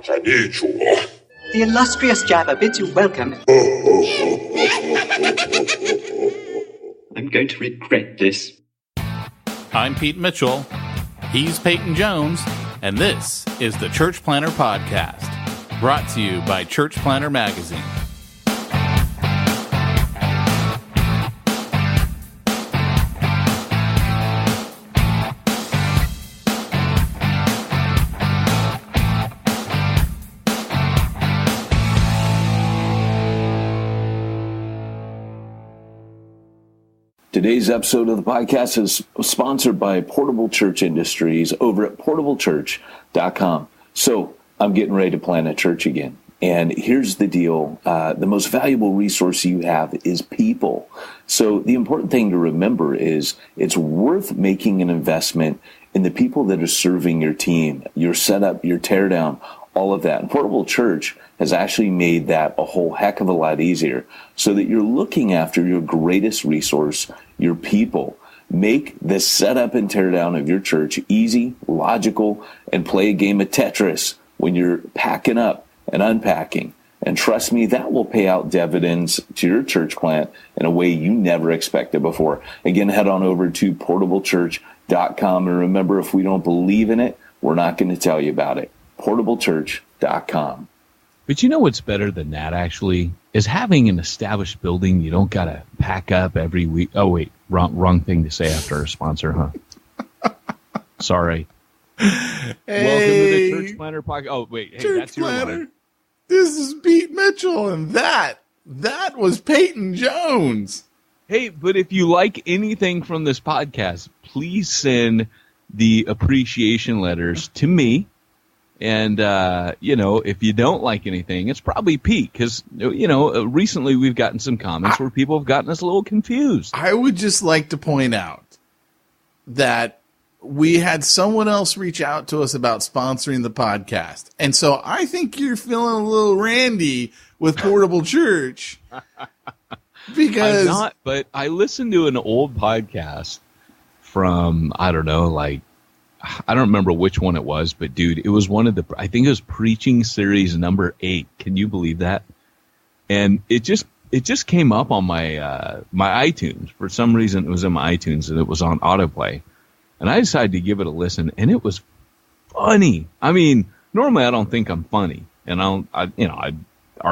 I need you. The illustrious Jabba bids you welcome. I'm going to regret this. I'm Pete Mitchell. He's Peyton Jones. And this is the Church Planter Podcast, brought to you by Church Planter Magazine. Today's episode of the podcast is sponsored by Portable Church Industries over at portablechurch.com. So I'm getting ready to plant a church again. And here's the deal. The most valuable resource you have is people. So the important thing to remember is it's worth making an investment in the people that are serving your team, your setup, your teardown, all of that. And Portable Church has actually made that a whole heck of a lot easier so that you're looking after your greatest resource, your people. Make the setup and teardown of your church easy, logical, and play a game of Tetris when you're packing up and unpacking. And trust me, that will pay out dividends to your church plant in a way you never expected before. Again, head on over to portablechurch.com. And remember, if we don't believe in it, we're not going to tell you about it. portablechurch.com. But you know what's better than that, actually, is having an established building. You don't got to pack up every week. Oh, wait, wrong thing to say after our sponsor, huh? Sorry. Hey, welcome to the Church Planter Podcast. Oh, wait, hey, Church that's your Planter. line. This is Pete Mitchell, and that was Peyton Jones. Hey, but if you like anything from this podcast, please send the appreciation letters to me. And, if you don't like anything, it's probably Pete. Because, recently we've gotten some comments where people have gotten us a little confused. I would just like to point out that we had someone else reach out to us about sponsoring the podcast. And so I think you're feeling a little randy with Portable Church. Because I'm not, but I listened to an old podcast from, I don't remember which one it was, but dude, it was I think it was Preaching Series number 8. Can you believe that? And it just came up on my iTunes. For some reason, it was in my iTunes and it was on autoplay. And I decided to give it a listen, and it was funny. I mean, normally I don't think I'm funny, and our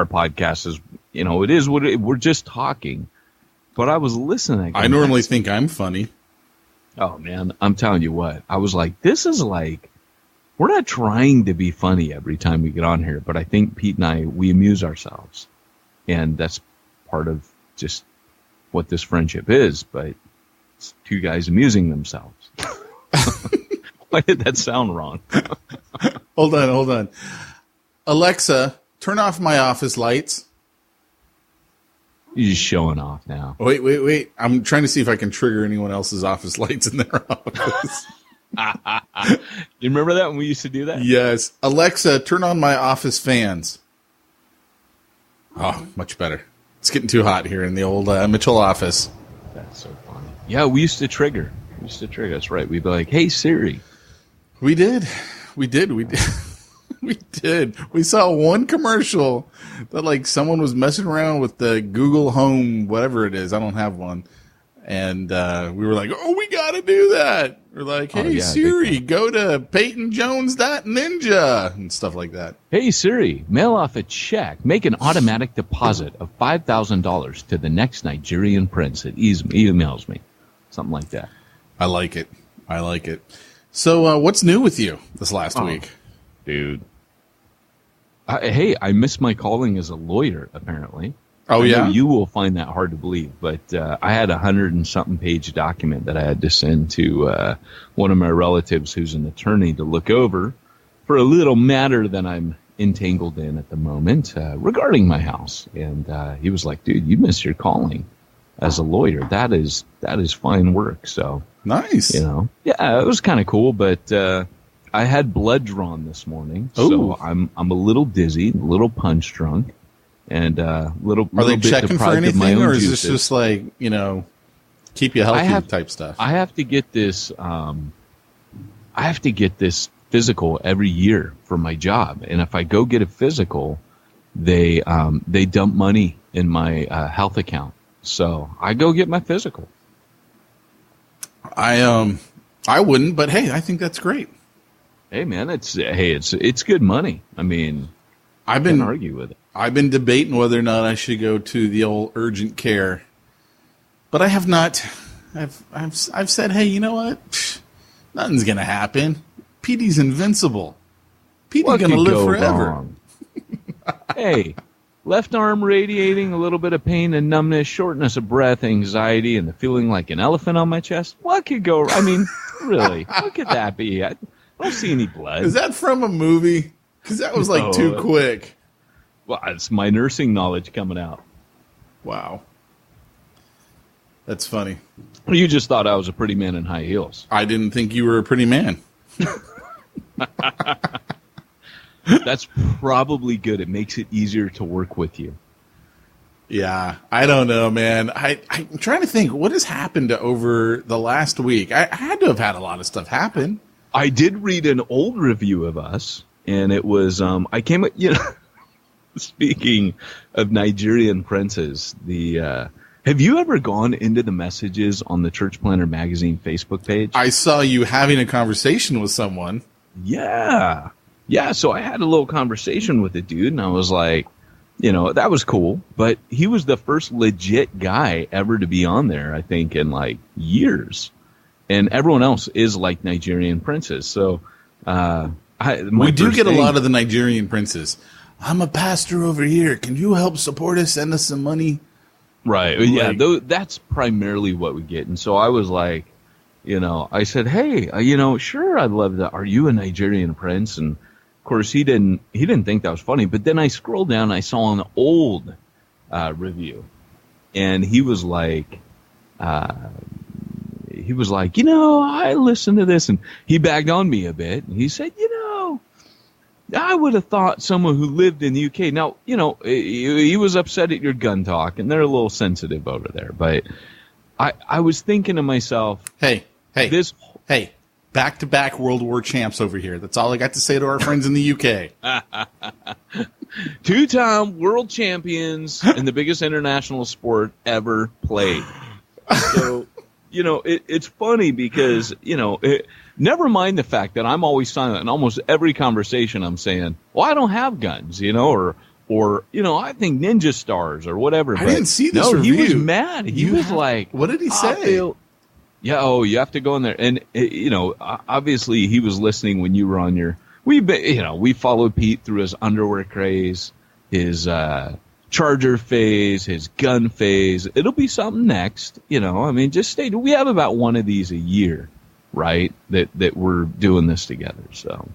podcast is, it is what we're just talking. But I was listening. I normally think I'm funny. Oh, man, I'm telling you what. I was like, this is like, we're not trying to be funny every time we get on here, but I think Pete and I, we amuse ourselves. And that's part of just what this friendship is, but it's two guys amusing themselves. Why did that sound wrong? Hold on. Alexa, turn off my office lights. You're just showing off now. Wait. I'm trying to see if I can trigger anyone else's office lights in their office. You remember that when we used to do that? Yes. Alexa, turn on my office fans. Oh, much better. It's getting too hot here in the old Mitchell office. That's so funny. Yeah, we used to trigger. That's right. We'd be like, hey, Siri. We did. We did. We saw one commercial that someone was messing around with the Google Home, whatever it is. I don't have one. And we were like, oh, we got to do that. We're like, hey, Siri, go to PeytonJones.ninja and stuff like that. Hey, Siri, mail off a check. Make an automatic deposit of $5,000 to the next Nigerian prince that emails me. Something like that. I like it. So what's new with you this last week? Dude. I missed my calling as a lawyer, apparently. Oh, yeah? I know you will find that hard to believe, but I had 100-and-something page document that I had to send to one of my relatives who's an attorney to look over for a little matter that I'm entangled in at the moment regarding my house. And he was like, dude, you missed your calling as a lawyer. That is fine work. So nice. Yeah, it was kind of cool, but I had blood drawn this morning. Ooh. So I'm a little dizzy, a little punch drunk. And little. Are they bit checking for anything, or is this just keep you healthy type stuff? I have to get this. physical every year for my job. And if I go get a physical, they dump money in my health account. So I go get my physical. I wouldn't, but hey, I think that's great. Hey man, it's good money. I mean, I can't argue with it. I've been debating whether or not I should go to the old urgent care, but I have not. I've said, hey, you know what? Psh, nothing's gonna happen. Petey's invincible. Petey's gonna live forever. Hey, left arm radiating, a little bit of pain and numbness, shortness of breath, anxiety, and the feeling like an elephant on my chest. What could go? I mean, really, what could that be? I don't see any blood. Is that from a movie? Because that was like too quick. Well, it's my nursing knowledge coming out. Wow. That's funny. You just thought I was a pretty man in high heels. I didn't think you were a pretty man. That's probably good. It makes it easier to work with you. Yeah, I don't know, man. I'm trying to think what has happened over the last week. I had to have had a lot of stuff happen. I did read an old review of us, and it was I came, speaking of Nigerian princes, have you ever gone into the messages on the Church Planner Magazine Facebook page? I saw you having a conversation with someone. Yeah. Yeah, so I had a little conversation with the dude, and I was like, that was cool. But he was the first legit guy ever to be on there, I think, in like years. And everyone else is like Nigerian princes. So we do get a lot of the Nigerian princes. I'm a pastor over here. Can you help support us? Send us some money. Right. Yeah, that's primarily what we get. And so I was like, I said, hey, sure, I'd love that. Are you a Nigerian prince? And of course, he didn't think that was funny. But then I scrolled down, and I saw an old review, and he was like, I listened to this, and he bagged on me a bit. And he said, I would have thought someone who lived in the UK. Now, he was upset at your gun talk, and they're a little sensitive over there. But I was thinking to myself, hey, back-to-back World War champs over here. That's all I got to say to our friends in the UK. 2-time world champions in the biggest international sport ever played. So, it's funny because, never mind the fact that I'm always silent in almost every conversation. I'm saying, well, I don't have guns, or I think ninja stars or whatever. I didn't see this review. He was mad. He was like, what did he say? You have to go in there. And, obviously he was listening when you were on your, we followed Pete through his underwear craze, his charger phase, his gun phase. It'll be something next, just stay. We have about one of these a year, right? That we're doing this together. So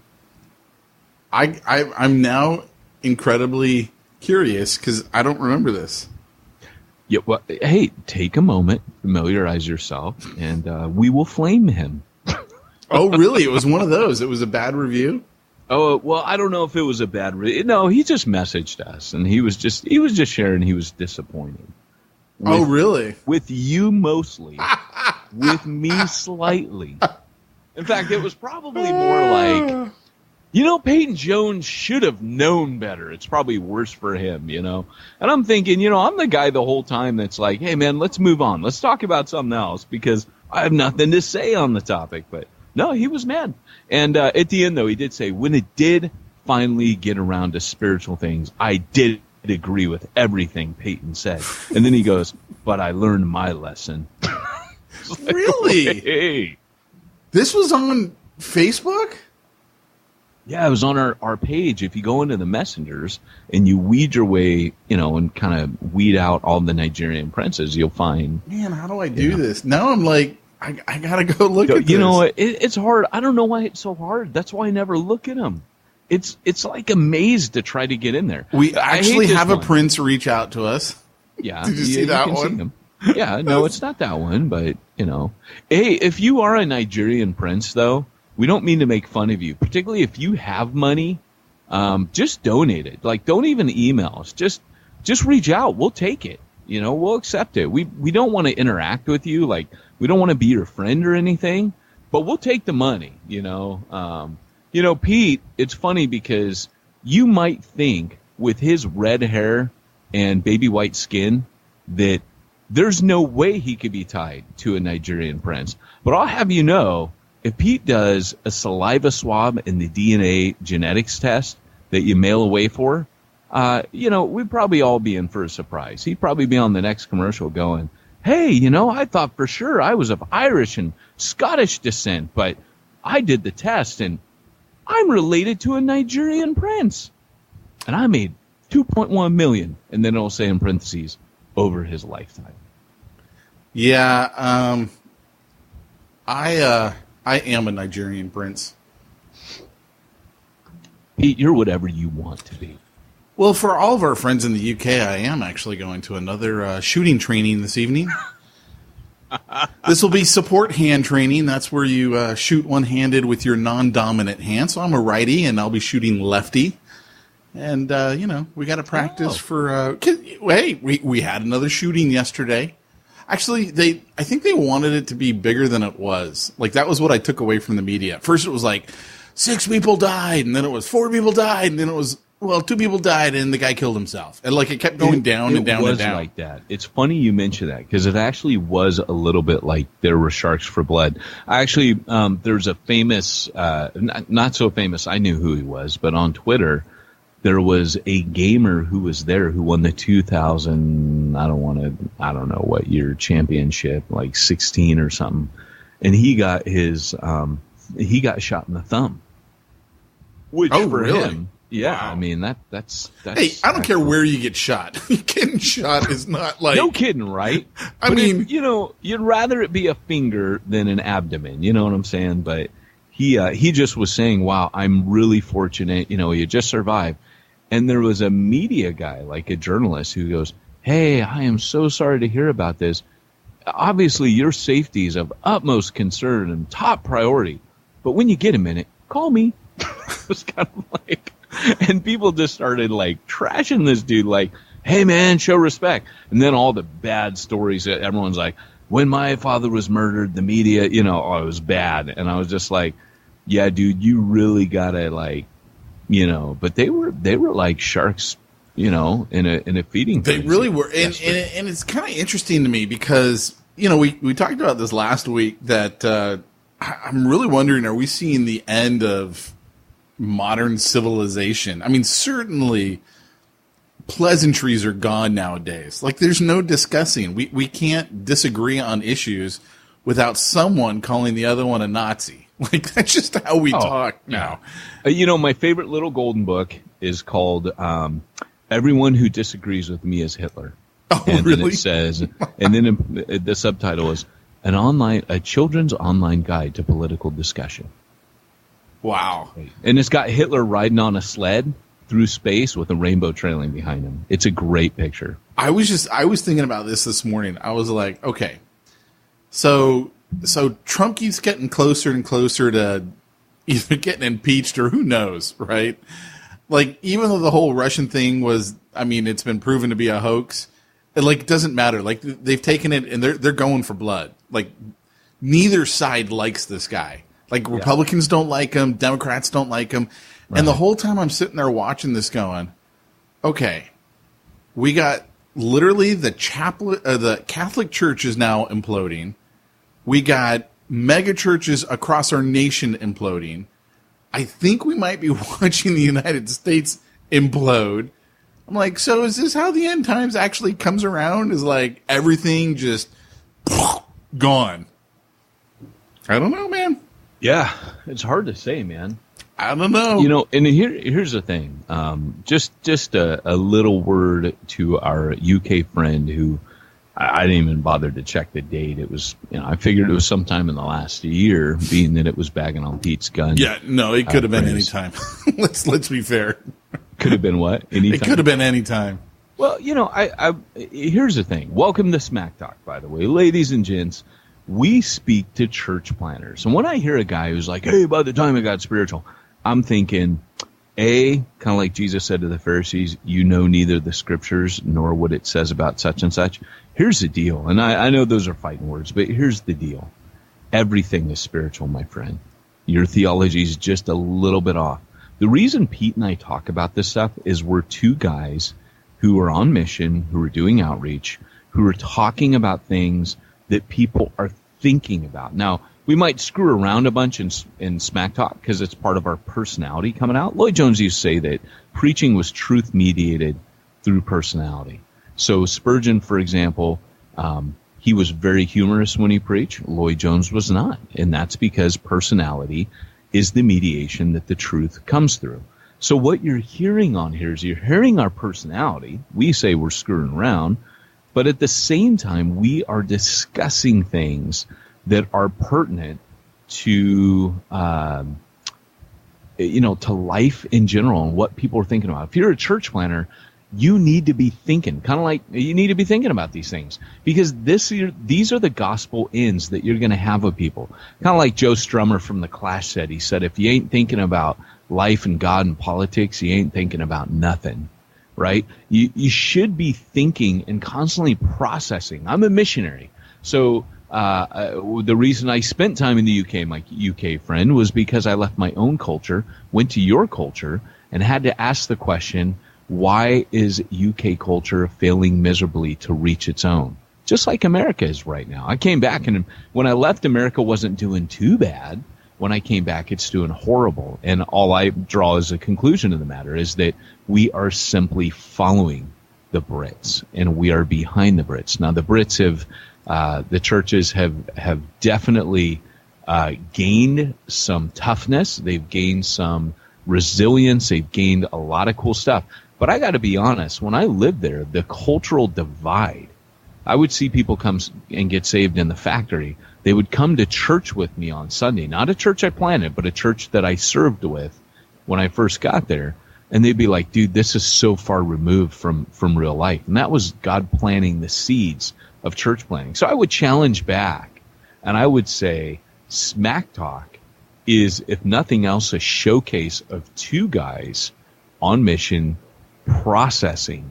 I'm now incredibly curious because I don't remember this. Yeah, well, hey, take a moment, familiarize yourself, and we will flame him. Oh, really? It was one of those. It was a bad review? Oh, well, I don't know if it was a bad review. No, he just messaged us, and he was just sharing he was disappointed. Oh, really? With you mostly. With me slightly. In fact, it was probably more like, Peyton Jones should have known better. It's probably worse for him, And I'm thinking, I'm the guy the whole time that's like, hey, man, let's move on. Let's talk about something else because I have nothing to say on the topic. But no, he was mad. And at the end, though, he did say, when it did finally get around to spiritual things, I did agree with everything Peyton said. And then he goes, but I learned my lesson. Like, really? Hey. This was on Facebook? Yeah, it was on our page. If you go into the messengers and you weed your way, and kind of weed out all the Nigerian princes, you'll find. Man, how do I do this? Now I'm like, I got to go look at this. You know, it's hard. I don't know why it's so hard. That's why I never look at them. It's like a maze to try to get in there. We actually have a prince reach out to us. Yeah. Did you see that one? Yeah, no, it's not that one, but, Hey, if you are a Nigerian prince, though, we don't mean to make fun of you. Particularly if you have money, just donate it. Like, don't even email us. Just reach out. We'll take it. We'll accept it. We don't want to interact with you. Like, we don't want to be your friend or anything, but we'll take the money, And You know, Pete, it's funny because you might think with his red hair and baby white skin that there's no way he could be tied to a Nigerian prince. But I'll have you know, if Pete does a saliva swab and the DNA genetics test that you mail away for, we'd probably all be in for a surprise. He'd probably be on the next commercial going, hey, I thought for sure I was of Irish and Scottish descent, but I did the test and I'm related to a Nigerian prince. And I made $2.1 million. And then it'll say in parentheses, over his lifetime. Yeah, I am a Nigerian prince. Pete, you're whatever you want to be. Well, for all of our friends in the UK, I am actually going to another shooting training this evening. This will be support hand training. That's where you shoot one-handed with your non-dominant hand. So I'm a righty, and I'll be shooting lefty. And, we got to practice for... hey, we had another shooting yesterday. Actually, I think they wanted it to be bigger than it was. Like, that was what I took away from the media. At first, it was like, 6 people died, and then it was 4 people died, and then it was... 2 people died and the guy killed himself. And it kept going down and down and down. It was like that. It's funny you mention that because it actually was a little bit like there were sharks for blood. Actually, there's a famous, not so famous, I knew who he was, but on Twitter, there was a gamer who was there who won the 2000, I don't know what year, championship, like 16 or something. And he got he got shot in the thumb. Which for him... Yeah, wow. I mean, that's. Hey, I don't care where you get shot. Getting shot is not like... No kidding, right? I mean... you'd rather it be a finger than an abdomen, you know what I'm saying? But he just was saying, wow, I'm really fortunate, you just survived. And there was a media guy, like a journalist, who goes, hey, I am so sorry to hear about this. Obviously, your safety is of utmost concern and top priority. But when you get a minute, call me. It was kind of like... And people just started trashing this dude, hey man, show respect. And then all the bad stories, everyone's like, when my father was murdered, the media, it was bad. And I was just like, yeah, dude, you really gotta but they were like sharks, in a feeding. They really were. And it's kind of interesting to me because, we talked about this last week that I'm really wondering, are we seeing the end of modern civilization? I mean, certainly pleasantries are gone nowadays. There's no discussing. We can't disagree on issues without someone calling the other one a Nazi. That's just how we talk now. My favorite little golden book is called Everyone Who Disagrees with Me is Hitler. Oh, and really? Then it says, and then the subtitle is a children's online guide to political discussion. Wow. And it's got Hitler riding on a sled through space with a rainbow trailing behind him. It's a great picture. I was thinking about this morning. I was like, okay, so Trump keeps getting closer and closer to either getting impeached or who knows, right? Even though the whole Russian thing was, it's been proven to be a hoax, it doesn't matter. They've taken it and they're going for blood. Neither side likes this guy. Republicans don't like him, Democrats don't like him. Right. And the whole time I'm sitting there watching this going, okay, we got literally the Catholic Church is now imploding. We got mega churches across our nation imploding. I think we might be watching the United States implode. I'm like, so is this how the end times actually comes around? Is everything just gone? I don't know, man. Yeah, it's hard to say, man. I don't know. And here's the thing. Just a little word to our UK friend who I didn't even bother to check the date. It was, I figured it was sometime in the last year, being that it was bagging on Pete's gun. Yeah, no, it could have been any time. Let's be fair. Could have been what? Anytime? It could have been any time. Well, here's the thing. Welcome to Smack Talk, by the way. Ladies and gents, we speak to church planners. And when I hear a guy who's like, hey, by the time I got spiritual, I'm thinking, kind of like Jesus said to the Pharisees, you know neither the scriptures nor what it says about such and such. Here's the deal. And I know those are fighting words, but here's the deal. Everything is spiritual, my friend. Your theology is just a little bit off. The reason Pete and I talk about this stuff is we're two guys who are on mission, who are doing outreach, who are talking about things that people are thinking about. Now, we might screw around a bunch in smack talk because it's part of our personality coming out. Lloyd Jones used to say that preaching was truth mediated through personality. So Spurgeon, for example, he was very humorous when he preached. Lloyd Jones was not. And that's because personality is the mediation that the truth comes through. So what you're hearing on here is you're hearing our personality. We say we're screwing around, but at the same time, we are discussing things that are pertinent to, to life in general and what people are thinking about. If you're a church planner, you need to be thinking, kind of like you need to be thinking about these things, because these are the gospel ends that you're going to have with people. Kind of like Joe Strummer from The Clash said. He said, if you ain't thinking about life and God and politics, you ain't thinking about nothing, right? You should be thinking and constantly processing. I'm a missionary. So the reason I spent time in the UK, my UK friend, was because I left my own culture, went to your culture, and had to ask the question, why is UK culture failing miserably to reach its own? Just like America is right now. I came back, and when I left, America wasn't doing too bad. When I came back, it's doing horrible. And all I draw as a conclusion of the matter is that we are simply following the Brits, and we are behind the Brits. Now, the Brits the churches have definitely gained some toughness. They've gained some resilience. They've gained a lot of cool stuff. But I got to be honest, when I lived there, the cultural divide, I would see people come and get saved in the factory. They would come to church with me on Sunday, not a church I planted, but a church that I served with when I first got there. And they'd be like, dude, this is so far removed from real life. And that was God planting the seeds of church planting. So I would challenge back, and I would say Smack Talk is, if nothing else, a showcase of two guys on mission processing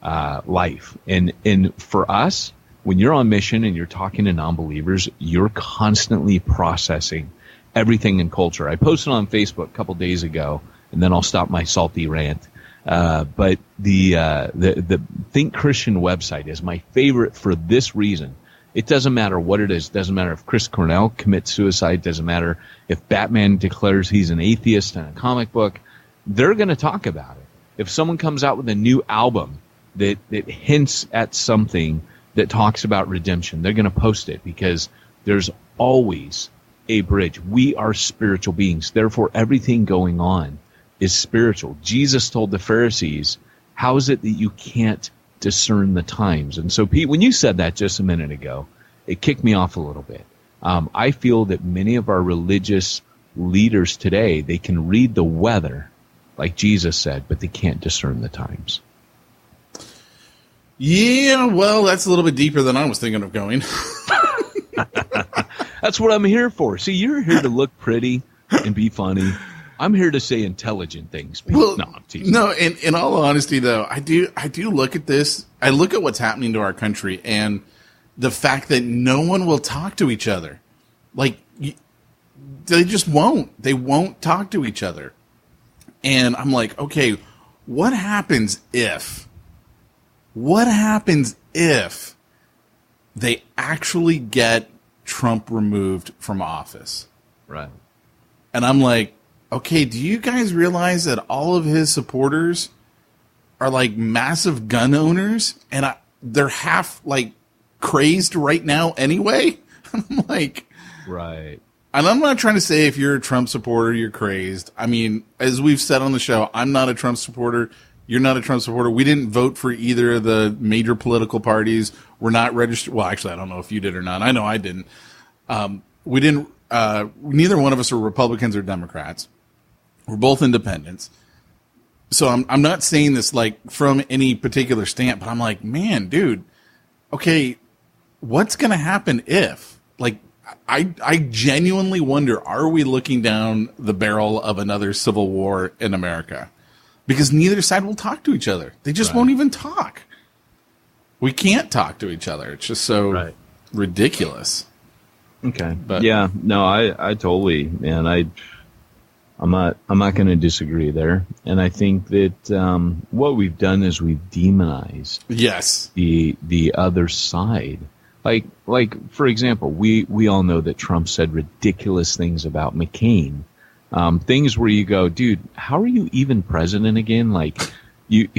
life. And for us, when you're on mission and you're talking to non-believers, you're constantly processing everything in culture. I posted on Facebook a couple days ago, and then I'll stop my salty rant. But the Think Christian website is my favorite for this reason. It doesn't matter what it is. It doesn't matter if Chris Cornell commits suicide. It doesn't matter if Batman declares he's an atheist in a comic book. They're going to talk about it. If someone comes out with a new album that hints at something that talks about redemption, they're going to post it, because there's always a bridge. We are spiritual beings. Therefore, everything going on is spiritual. Jesus told the Pharisees, how is it that you can't discern the times? And so, Pete, when you said that just a minute ago, it kicked me off a little bit. I feel that many of our religious leaders today, they can read the weather, like Jesus said, but they can't discern the times. Yeah, well, that's a little bit deeper than I was thinking of going. That's what I'm here for. See, you're here to look pretty and be funny. I'm here to say intelligent things. Well, no, in all honesty, though, I do look at this. I look at what's happening to our country and the fact that no one will talk to each other. Like, they just won't. They won't talk to each other. And I'm like, okay, what happens if they actually get Trump removed from office? Right. And I'm like, okay, do you guys realize that all of his supporters are like massive gun owners, and they're half like crazed right now anyway? I'm like, right. And I'm not trying to say if you're a Trump supporter, you're crazed. I mean, as we've said on the show, I'm not a Trump supporter. You're not a Trump supporter. We didn't vote for either of the major political parties. We're not registered. Well, actually, I don't know if you did or not. I know I didn't. We didn't. Neither one of us are Republicans or Democrats. We're both independents. So I'm not saying this like from any particular stamp, but I'm like, man, dude, okay, what's going to happen if, like, I genuinely wonder, are we looking down the barrel of another civil war in America? Because neither side will talk to each other. They just won't even talk. We can't talk to each other. It's just so ridiculous. Okay. But Yeah. No, I totally, man. I'm not going to disagree there. And I think that what we've done is we've demonized yes, the other side. Like for example, we all know that Trump said ridiculous things about McCain. Things where you go, dude, how are you even president again? Like, you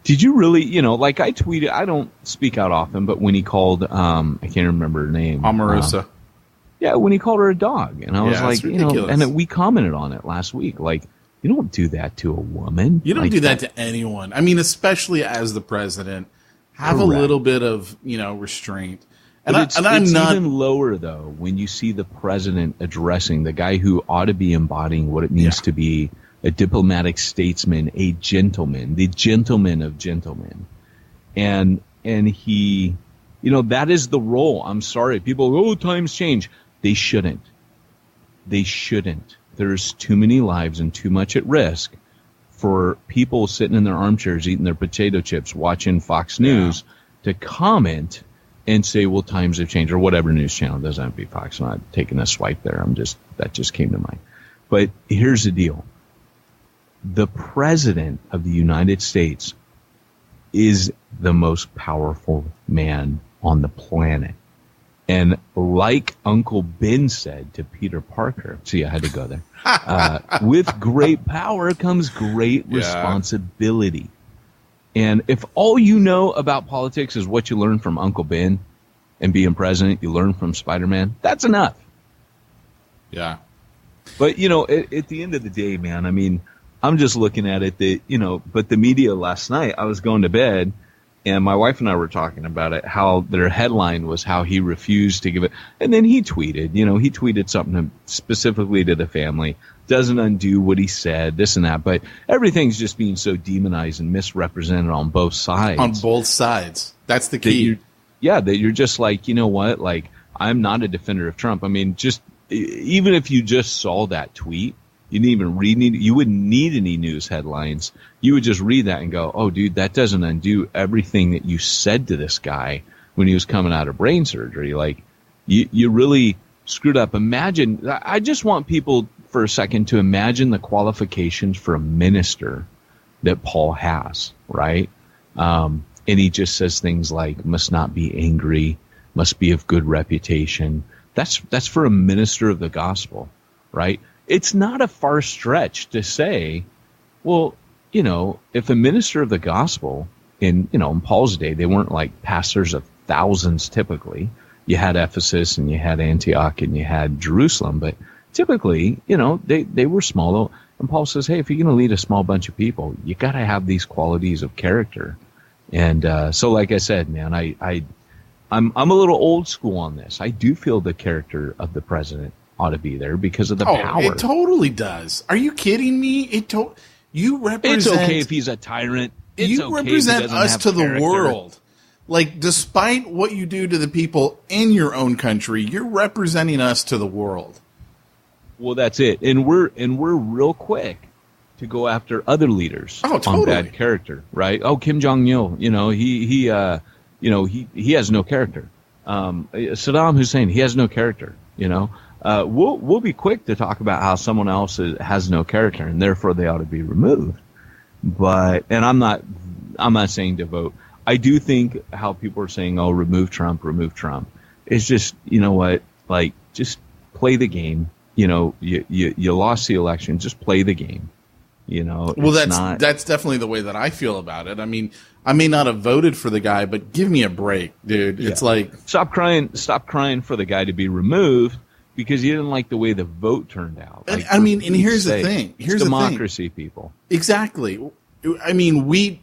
did you really, like I tweeted, I don't speak out often, but when he called, I can't remember her name. Omarosa. Yeah, when he called her a dog. And I was like, ridiculous. and we commented on it last week. Like, you don't do that to a woman. You don't like do that to anyone. I mean, especially as the president, have a little bit of, restraint. And it's I'm not even lower, though, when you see the president addressing the guy who ought to be embodying what it means to be a diplomatic statesman, a gentleman, the gentleman of gentlemen. And he, that is the role. I'm sorry. People go, times change. They shouldn't. They shouldn't. There's too many lives and too much at risk for people sitting in their armchairs eating their potato chips, watching Fox News to comment and say, well, times have changed, or whatever news channel. It doesn't have to be Fox. I'm not taking a swipe there. That just came to mind. But here's the deal. The president of the United States is the most powerful man on the planet. And like Uncle Ben said to Peter Parker, see, I had to go there. With great power comes great responsibility. And if all you know about politics is what you learned from Uncle Ben and being president, you learn from Spider-Man, that's enough. Yeah. But, at the end of the day, man, I mean, I'm just looking at it that, but the media last night, I was going to bed, and my wife and I were talking about it, how their headline was how he refused to give it. And then he tweeted something specifically to the family, doesn't undo what he said, this and that. But everything's just being so demonized and misrepresented on both sides. On both sides. That's the key. That you're just like, you know what? Like, I'm not a defender of Trump. I mean, just even if you just saw that tweet, you didn't even you wouldn't need any news headlines. You would just read that and go, oh, dude, that doesn't undo everything that you said to this guy when he was coming out of brain surgery. Like, you really screwed up. Imagine, I just want people for a second to imagine the qualifications for a minister that Paul has, right? And he just says things like, must not be angry, must be of good reputation. That's for a minister of the gospel, right? It's not a far stretch to say, well, if a minister of the gospel in Paul's day, they weren't like pastors of thousands typically. You had Ephesus and you had Antioch and you had Jerusalem, but typically, they were small. And Paul says, hey, if you're going to lead a small bunch of people, you got to have these qualities of character. And so like I said, man, I'm a little old school on this. I do feel the character of the president ought to be there because of the power. It totally does. Are you kidding me? You represent. It's okay if he's a tyrant. You represent us to the world. Like, despite what you do to the people in your own country, you're representing us to the world. Well, that's it. And we're real quick to go after other leaders on bad character, right? Oh, Kim Jong-il, he has no character. Saddam Hussein, he has no character, We'll be quick to talk about how someone else has no character and therefore they ought to be removed. And I'm not saying to vote. I do think how people are saying, oh, remove Trump. It's just, like, just play the game. You lost the election. Just play the game. Well, that's definitely the way that I feel about it. I mean, I may not have voted for the guy, but give me a break, dude. It's like, stop crying for the guy to be removed because you didn't like the way the vote turned out. Like, and here's the thing. Here's democracy, people. Exactly. I mean, we,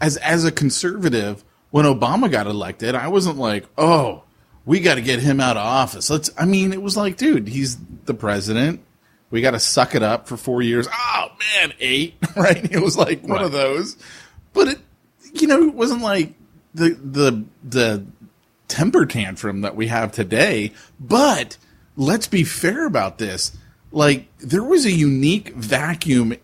as a conservative, when Obama got elected, I wasn't like, oh, we got to get him out of office. It was like, dude, he's the president. We got to suck it up for 4 years. Oh, man, 8, right? It was like one of those. But it wasn't like the temper tantrum that we have today. But let's be fair about this. Like, there was a unique vacuum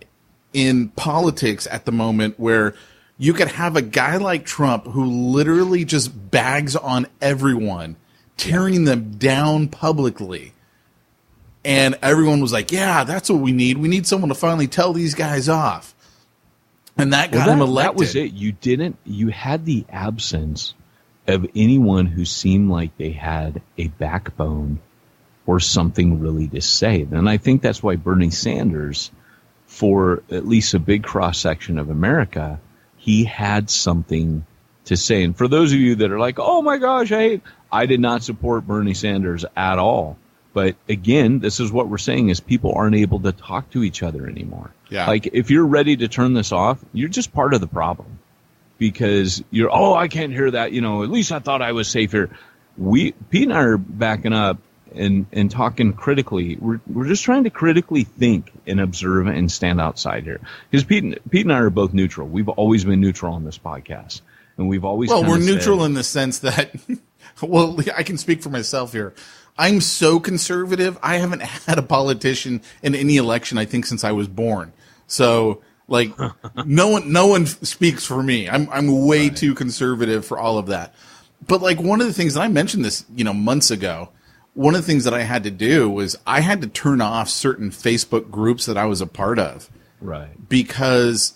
in politics at the moment where you could have a guy like Trump who literally just bags on everyone, tearing them down publicly. And everyone was like, yeah, that's what we need. We need someone to finally tell these guys off. And that got him elected. That was it. You had the absence of anyone who seemed like they had a backbone or something really to say. And I think that's why Bernie Sanders, for at least a big cross-section of America, he had something to say. And for those of you that are like, oh my gosh, I did not support Bernie Sanders at all. But again, this is what we're saying is people aren't able to talk to each other anymore. Yeah. Like if you're ready to turn this off, you're just part of the problem because I can't hear that. At least I thought I was safe here. Pete and I are backing up and talking critically. We're just trying to critically think and observe and stand outside here. Because Pete and I are both neutral. We've always been neutral on this podcast. And we've always we're neutral in the sense that, I can speak for myself here. I'm so conservative. I haven't had a politician in any election, I think, since I was born. So, no one speaks for me. I'm way too conservative for all of that. But one of the things, and I mentioned this, months ago, one of the things that I had to do was I had to turn off certain Facebook groups that I was a part of. Right. Because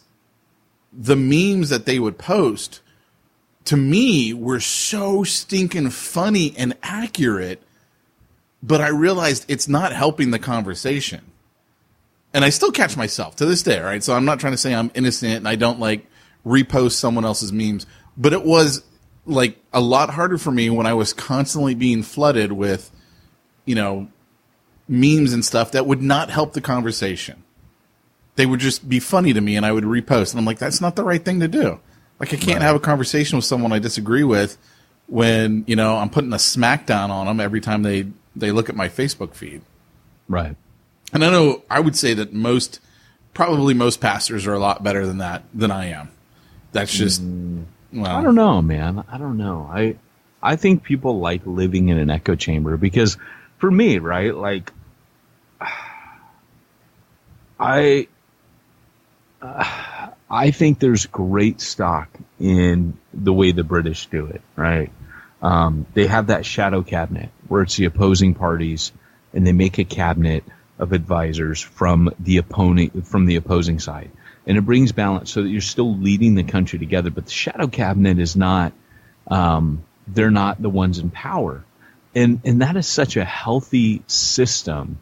the memes that they would post, to me, were so stinking funny and accurate. But I realized it's not helping the conversation. And I still catch myself to this day, right? So I'm not trying to say I'm innocent and I don't repost someone else's memes. But it was a lot harder for me when I was constantly being flooded with, memes and stuff that would not help the conversation. They would just be funny to me and I would repost. And I'm like, that's not the right thing to do. I can't have a conversation with someone I disagree with when, I'm putting a smackdown on them every time they look at my Facebook feed. Right. And I know I would say that probably most pastors are a lot better than I am. That's just, I don't know, man. I don't know. I think people like living in an echo chamber because for me, right, I think there's great stock in the way the British do it, right? They have that shadow cabinet where it's the opposing parties, and they make a cabinet of advisors from the opposing side, and it brings balance so that you're still leading the country together. But the shadow cabinet is not; they're not the ones in power, and that is such a healthy system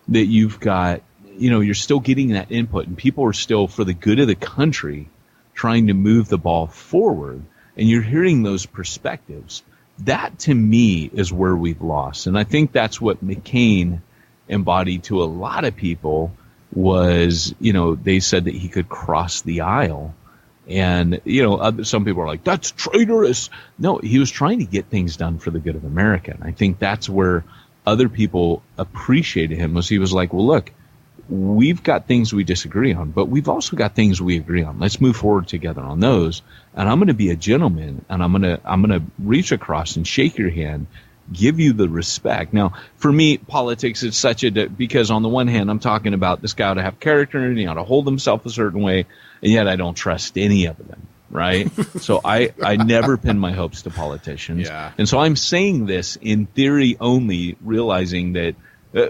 that you've got. You're still getting that input, and people are still, for the good of the country, trying to move the ball forward, and you're hearing those perspectives. That, to me, is where we've lost. And I think that's what McCain embodied to a lot of people was, they said that he could cross the aisle. And, some people are like, that's traitorous. No, he was trying to get things done for the good of America. And I think that's where other people appreciated him, was he was like, well, look, we've got things we disagree on, but we've also got things we agree on. Let's move forward together on those. And I'm going to be a gentleman, and I'm going to reach across and shake your hand, give you the respect. Now, for me, politics is because on the one hand, I'm talking about this guy ought to have character and he ought to hold himself a certain way, and yet I don't trust any of them, right? So I never pin my hopes to politicians. Yeah. And so I'm saying this in theory only, realizing that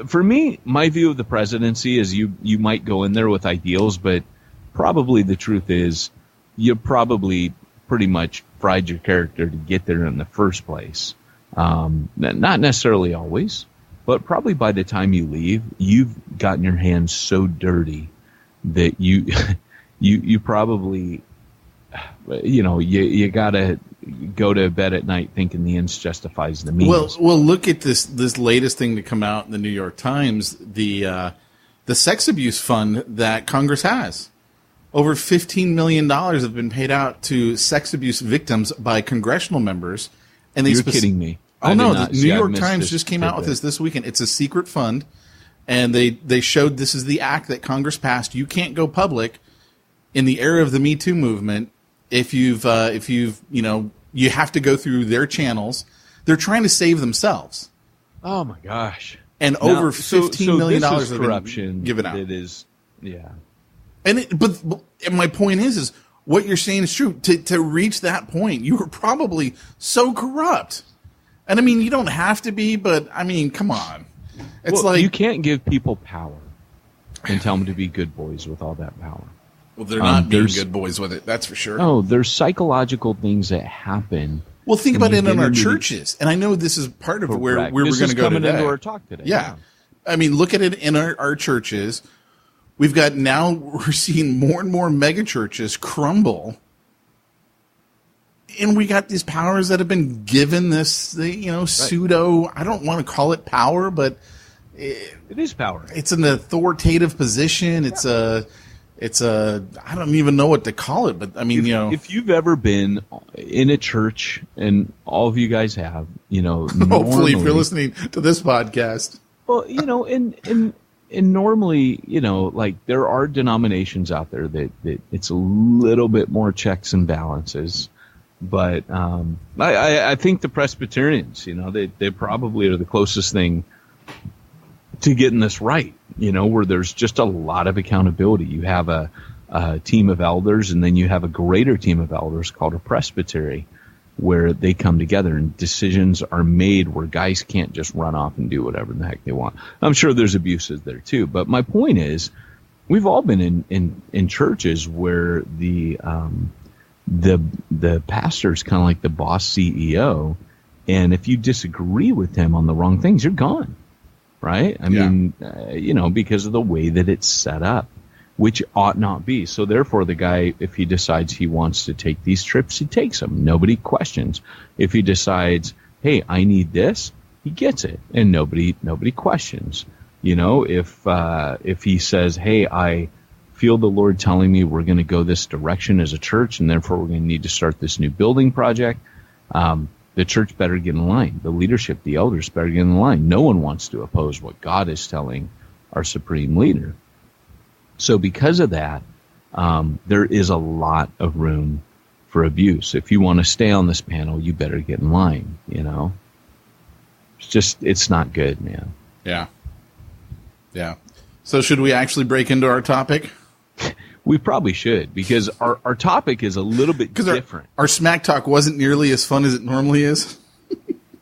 for me, my view of the presidency is you might go in there with ideals, but probably the truth is you probably pretty much fried your character to get there in the first place. Not necessarily always, but probably by the time you leave, you've gotten your hands so dirty that you probably, you gotta go to bed at night thinking the ends justifies the means. Well, look at this latest thing to come out in the New York Times, the sex abuse fund that Congress has. Over $15 million have been paid out to sex abuse victims by congressional members. And You're kidding me. Oh, no, the New York Times just came out with this weekend. It's a secret fund, and they showed this is the act that Congress passed. You can't go public in the era of the Me Too movement if you have to go through their channels. They're trying to save themselves. Oh my gosh! And now, over $15 million dollars of corruption given out. It is, yeah. But my point is what you're saying is true. To reach that point, you were probably so corrupt And I mean, you don't have to be, but I mean, come on. It's well, like you can't give people power and tell them to be good boys with all that power. Well, they're not being good boys with it. That's for sure. No, there's psychological things that happen. Well, think about it in our churches. And I know this is part of where we're going to go today. Into our talk today. Yeah. I mean, look at it in our churches. We've got now, we're seeing more and more mega churches crumble. And we got these powers that have been given this, pseudo, I don't want to call it power, but it is power. It's an authoritative position. It's a, I don't even know what to call it, but I mean, if you've ever been in a church, and all of you guys have, hopefully if you're listening to this podcast. Well, and normally, like there are denominations out there that it's a little bit more checks and balances. But I think the Presbyterians, they probably are the closest thing to getting this right, where there's just a lot of accountability. You have a team of elders, and then you have a greater team of elders called a presbytery, where they come together and decisions are made where guys can't just run off and do whatever the heck they want. I'm sure there's abuses there too. But my point is, we've all been in churches where the pastor's kind of like the boss CEO, and if you disagree with him on the wrong things, you're gone, right? I mean, because of the way that it's set up, which ought not be. So therefore, the guy, if he decides he wants to take these trips, he takes them. Nobody questions. If he decides, hey, I need this, he gets it, and nobody questions. If he says, hey, I feel the Lord telling me we're going to go this direction as a church, and therefore we're going to need to start this new building project, the church better get in line. The leadership, the elders better get in line. No one wants to oppose what God is telling our supreme leader. So because of that, there is a lot of room for abuse. If you want to stay on this panel, you better get in line, It's not good, man. Yeah. Yeah. So should we actually break into our topic? We probably should, because our topic is a little bit different. Our smack talk wasn't nearly as fun as it normally is.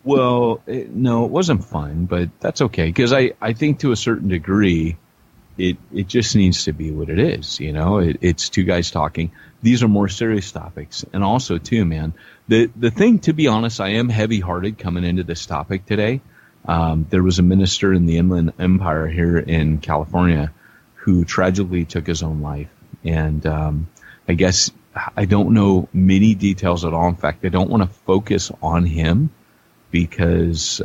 Well, no, it wasn't fun, but that's okay, because I think to a certain degree, it just needs to be what it is. It's two guys talking. These are more serious topics. And also, too, man, the thing, to be honest, I am heavy-hearted coming into this topic today. There was a minister in the Inland Empire here in California who tragically took his own life. And I guess I don't know many details at all. In fact, I don't want to focus on him because,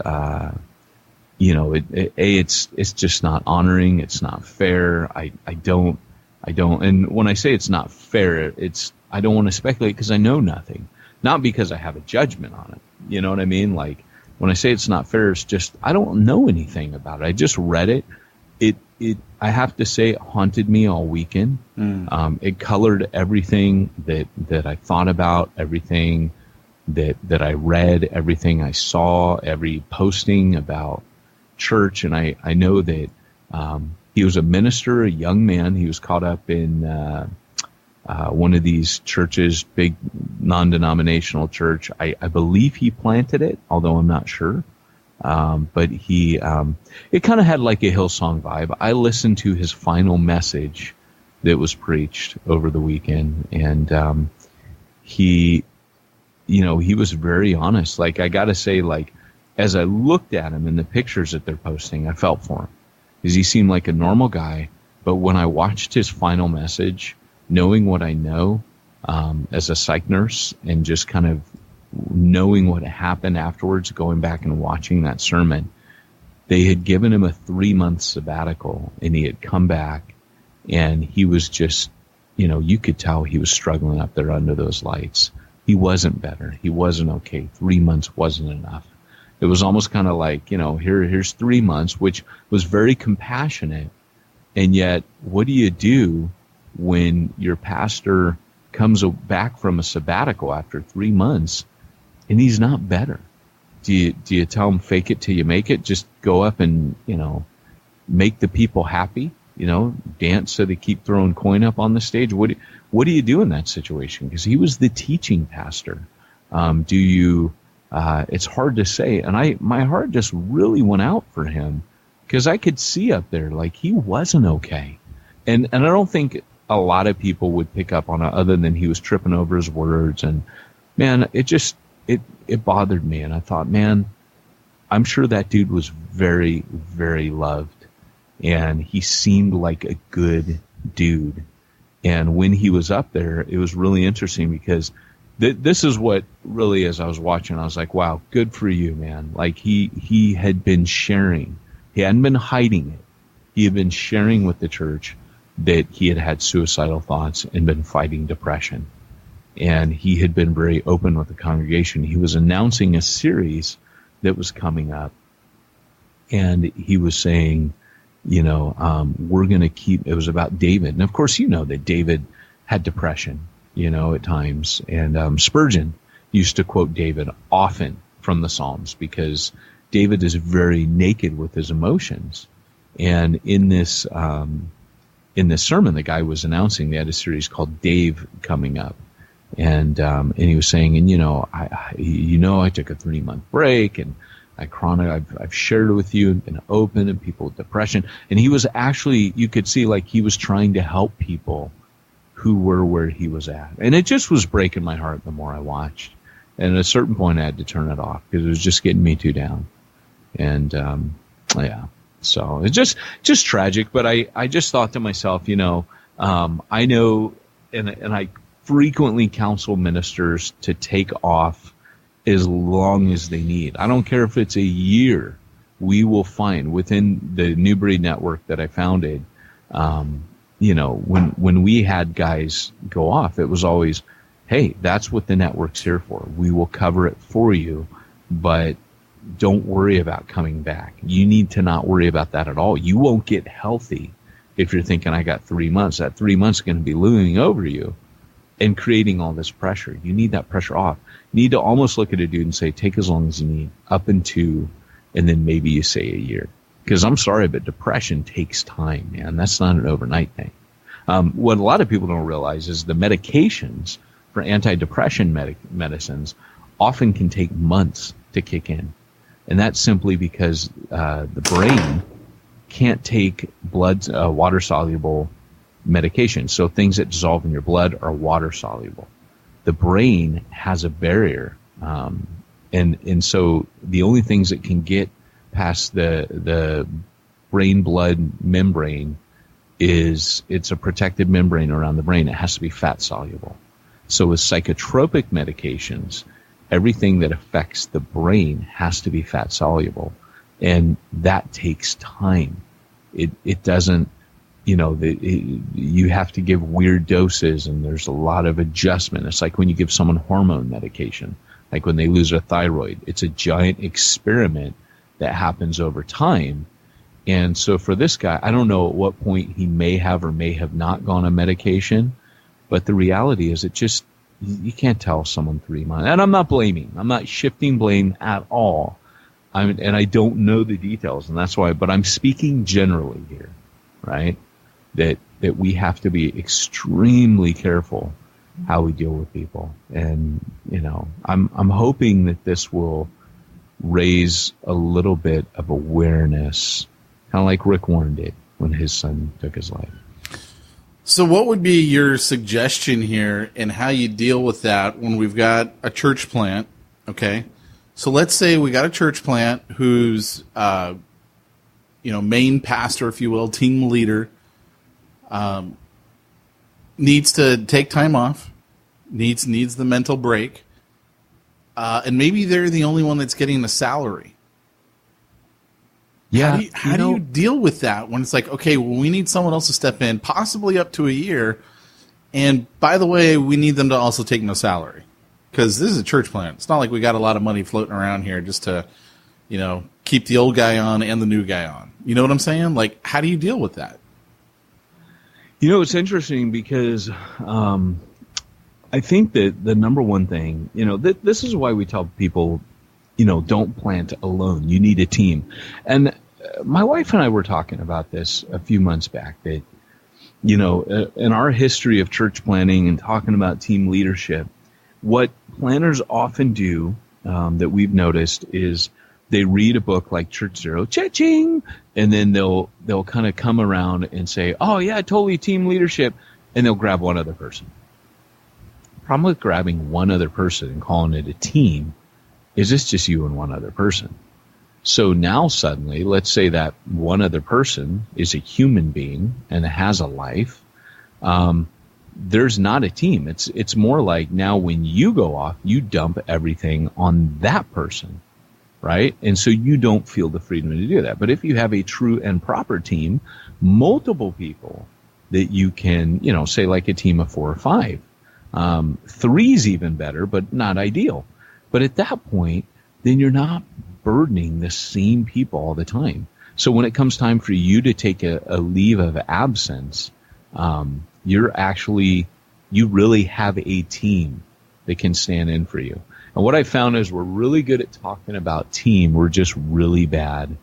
it's just not honoring. It's not fair. I don't. And when I say it's not fair, I don't want to speculate because I know nothing. Not because I have a judgment on it. You know what I mean? Like, when I say it's not fair, it's just I don't know anything about it. I just read it. I have to say, it haunted me all weekend. It colored everything that I thought about, everything that I read, everything I saw, every posting about church. And I know that he was a minister, a young man. He was caught up in one of these churches, big non-denominational church. I believe he planted it, although I'm not sure. But it kind of had like a Hillsong vibe. I listened to his final message that was preached over the weekend, and he was very honest. Like, I got to say, like, as I looked at him in the pictures that they're posting, I felt for him because he seemed like a normal guy. But when I watched his final message, knowing what I know as a psych nurse and just kind of knowing what happened afterwards, going back and watching that sermon, they had given him a 3-month sabbatical, and he had come back, and he was just, you could tell he was struggling up there under those lights. He wasn't better. He wasn't okay. 3 months wasn't enough. It was almost kind of like, here's 3 months, which was very compassionate. And yet, what do you do when your pastor comes back from a sabbatical after 3 months and he's not better? Do you tell him fake it till you make it? Just go up and, make the people happy, dance so they keep throwing coin up on the stage? What do you do in that situation? Because he was the teaching pastor. Do you It's hard to say. And my heart just really went out for him because I could see up there, like, he wasn't okay. And I don't think a lot of people would pick up on it other than he was tripping over his words. And man, it bothered me. And I thought, man, I'm sure that dude was very, very loved. And he seemed like a good dude. And when he was up there, it was really interesting because this is what really, as I was watching, I was like, wow, good for you, man. Like he had been sharing. He hadn't been hiding it. He had been sharing with the church that he had had suicidal thoughts and been fighting depression. And he had been very open with the congregation. He was announcing a series that was coming up. And he was saying, we're going to keep, it was about David. And of course, that David had depression, at times. And Spurgeon used to quote David often from the Psalms because David is very naked with his emotions. And in this sermon, the guy was announcing they had a series called Dave coming up. And he was saying, I took a 3-month break and I've shared it with you and been open and people with depression. And he was actually, you could see like he was trying to help people who were where he was at. And it just was breaking my heart the more I watched. And at a certain point I had to turn it off because it was just getting me too down. And, so it's just tragic. But I just thought to myself, I know, and I frequently counsel ministers to take off as long as they need. I don't care if it's a year. We will find within the Newbury network that I founded, when we had guys go off, it was always, hey, that's what the network's here for. We will cover it for you, but don't worry about coming back. You need to not worry about that at all. You won't get healthy if you're thinking, I got 3 months. That 3 months is going to be looming over you and creating all this pressure. You need that pressure off. You need to almost look at a dude and say, take as long as you need, up into, and then maybe you say a year. Because I'm sorry, but depression takes time, man. That's not an overnight thing. What a lot of people don't realize is the medications for antidepressant medicines often can take months to kick in. And that's simply because the brain can't take water-soluble medication. So things that dissolve in your blood are water-soluble. The brain has a barrier. And so the only things that can get past the brain-blood membrane is it's a protective membrane around the brain. It has to be fat-soluble. So with psychotropic medications, everything that affects the brain has to be fat-soluble. And that takes time. It doesn't, you have to give weird doses and there's a lot of adjustment. It's like when you give someone hormone medication, like when they lose a thyroid. It's a giant experiment that happens over time. And so for this guy, I don't know at what point he may have or may have not gone on medication, but the reality is you can't tell someone 3 months. And I'm not blaming. I'm not shifting blame at all. And I don't know the details, and that's why, but I'm speaking generally here, right? That we have to be extremely careful how we deal with people. And, I'm hoping that this will raise a little bit of awareness, kind of like Rick Warren did when his son took his life. So what would be your suggestion here in how you deal with that when we've got a church plant, okay? So let's say we got a church plant whose, main pastor, if you will, team leader, needs to take time off, needs the mental break, and maybe they're the only one that's getting a salary. Yeah. How do you deal with that when it's like, okay, well, we need someone else to step in, possibly up to a year, and by the way, we need them to also take no salary. Because this is a church plant. It's not like we got a lot of money floating around here just to, keep the old guy on and the new guy on. You know what I'm saying? Like, how do you deal with that? It's interesting because I think that the number one thing, this is why we tell people, don't plant alone. You need a team. And my wife and I were talking about this a few months back that, in our history of church planting and talking about team leadership, what planners often do that we've noticed is they read a book like Church Zero, cha-ching, and then they'll kind of come around and say, oh yeah, totally team leadership, and they'll grab one other person. The problem with grabbing one other person and calling it a team is it's just you and one other person. So now suddenly, let's say that one other person is a human being and has a life. There's not a team. It's more like now when you go off, you dump everything on that person, right? And so you don't feel the freedom to do that. But if you have a true and proper team, multiple people that you can, say like a team of 4 or 5, 3's even better, but not ideal. But at that point, then you're not burdening the same people all the time. So when it comes time for you to take a leave of absence, you really have a team that can stand in for you. And what I found is we're really good at talking about team. We're just really bad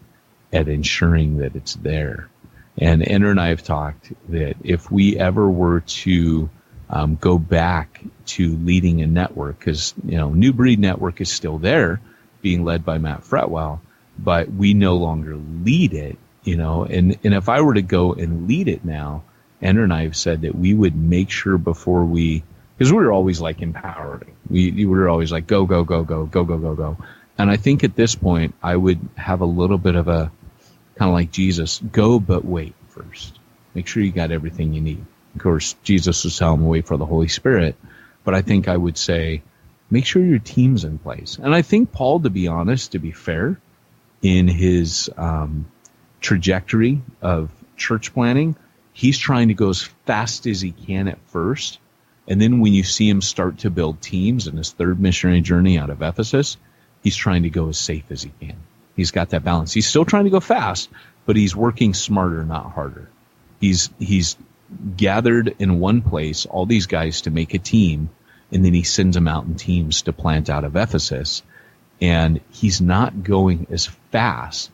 at ensuring that it's there. And Ender and I have talked that if we ever were to go back to leading a network, because New Breed Network is still there, being led by Matt Fretwell, but we no longer lead it, and if I were to go and lead it now, Ender and I have said that we would make sure before because we were always like empowering. We were always like, go, go, go, go, go, go, go, go. And I think at this point, I would have a little bit of a kind of like Jesus, go, but wait first. Make sure you got everything you need. Of course, Jesus was telling them to wait for the Holy Spirit, but I think I would say, make sure your team's in place. And I think Paul, to be honest, to be fair, in his trajectory of church planning, he's trying to go as fast as he can at first. And then when you see him start to build teams in his 3rd missionary journey out of Ephesus, he's trying to go as safe as he can. He's got that balance. He's still trying to go fast, but he's working smarter, not harder. He's gathered in one place all these guys to make a team, and then he sends them out in teams to plant out of Ephesus. And he's not going as fast,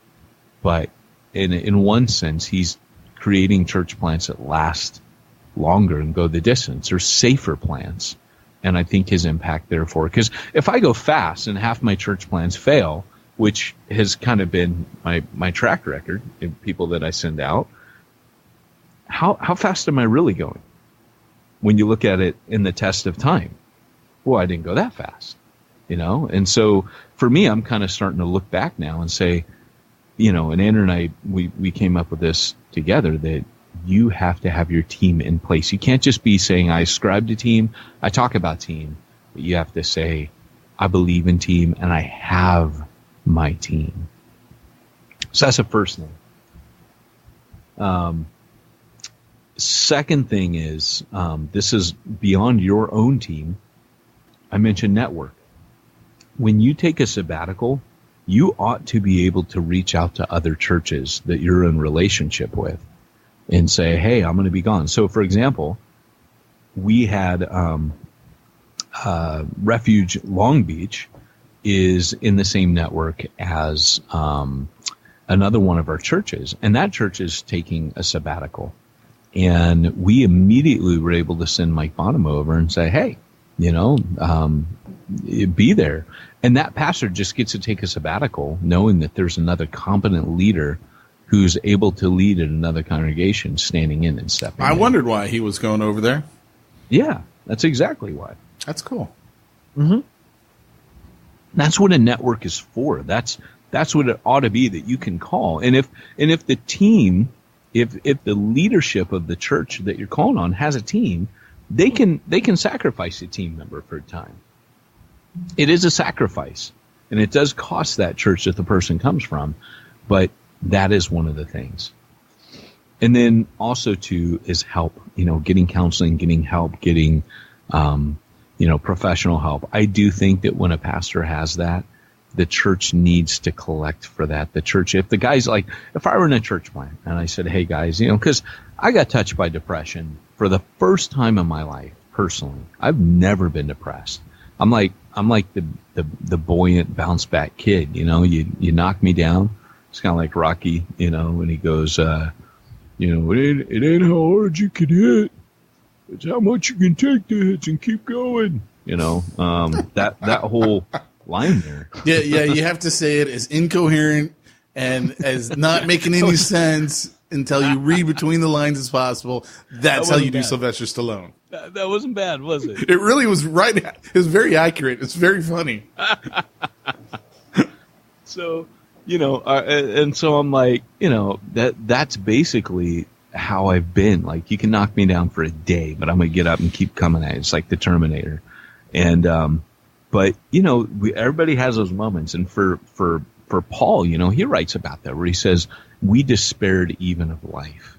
but in one sense, he's creating church plants that last longer and go the distance, or safer plants. And I think his impact, therefore, because if I go fast and half my church plants fail, which has kind of been my track record in people that I send out, how fast am I really going? When you look at it in the test of time, well, I didn't go that fast, And so for me, I'm kind of starting to look back now and say, and Andrew and I, we came up with this together, that you have to have your team in place. You can't just be saying, I ascribe to team, I talk about team, but you have to say, I believe in team and I have my team. So that's the first thing. Second thing is, this is beyond your own team. I mentioned network. When you take a sabbatical, you ought to be able to reach out to other churches that you're in relationship with and say, hey, I'm going to be gone. So, for example, we had Refuge Long Beach is in the same network as another one of our churches, and that church is taking a sabbatical. And we immediately were able to send Mike Bonham over and say, hey, be there. And that pastor just gets to take a sabbatical knowing that there's another competent leader who's able to lead in another congregation standing in and stepping in. I wondered why he was going over there. Yeah, that's exactly why. That's cool. Mm-hmm. That's what a network is for. That's what it ought to be, that you can call. And if the team, if the leadership of the church that you're calling on has a team, they can sacrifice a team member for a time. It is a sacrifice, and it does cost that church that the person comes from, but that is one of the things. And then also too is help, getting counseling, getting help, getting, professional help. I do think that when a pastor has that, the church needs to collect for that. The church, if the guy's like, if I were in a church plant and I said, hey guys, because I got touched by depression for the first time in my life, personally. I've never been depressed. I'm like the buoyant bounce back kid, you knock me down. It's kind of like Rocky, when he goes, it ain't how hard you can hit. It's how much you can take the hits and keep going. That whole line there. Yeah, you have to say it as incoherent and as not making any sense until you read between the lines as possible. That's how you do Sylvester Stallone. That wasn't bad, was it? It really was right. It was very accurate. It's very funny. So, and so I'm like, that's basically how I've been. Like, you can knock me down for a day, but I'm going to get up and keep coming at it. It's like the Terminator. And, but, everybody has those moments. And for Paul, he writes about that where he says, we despaired even of life,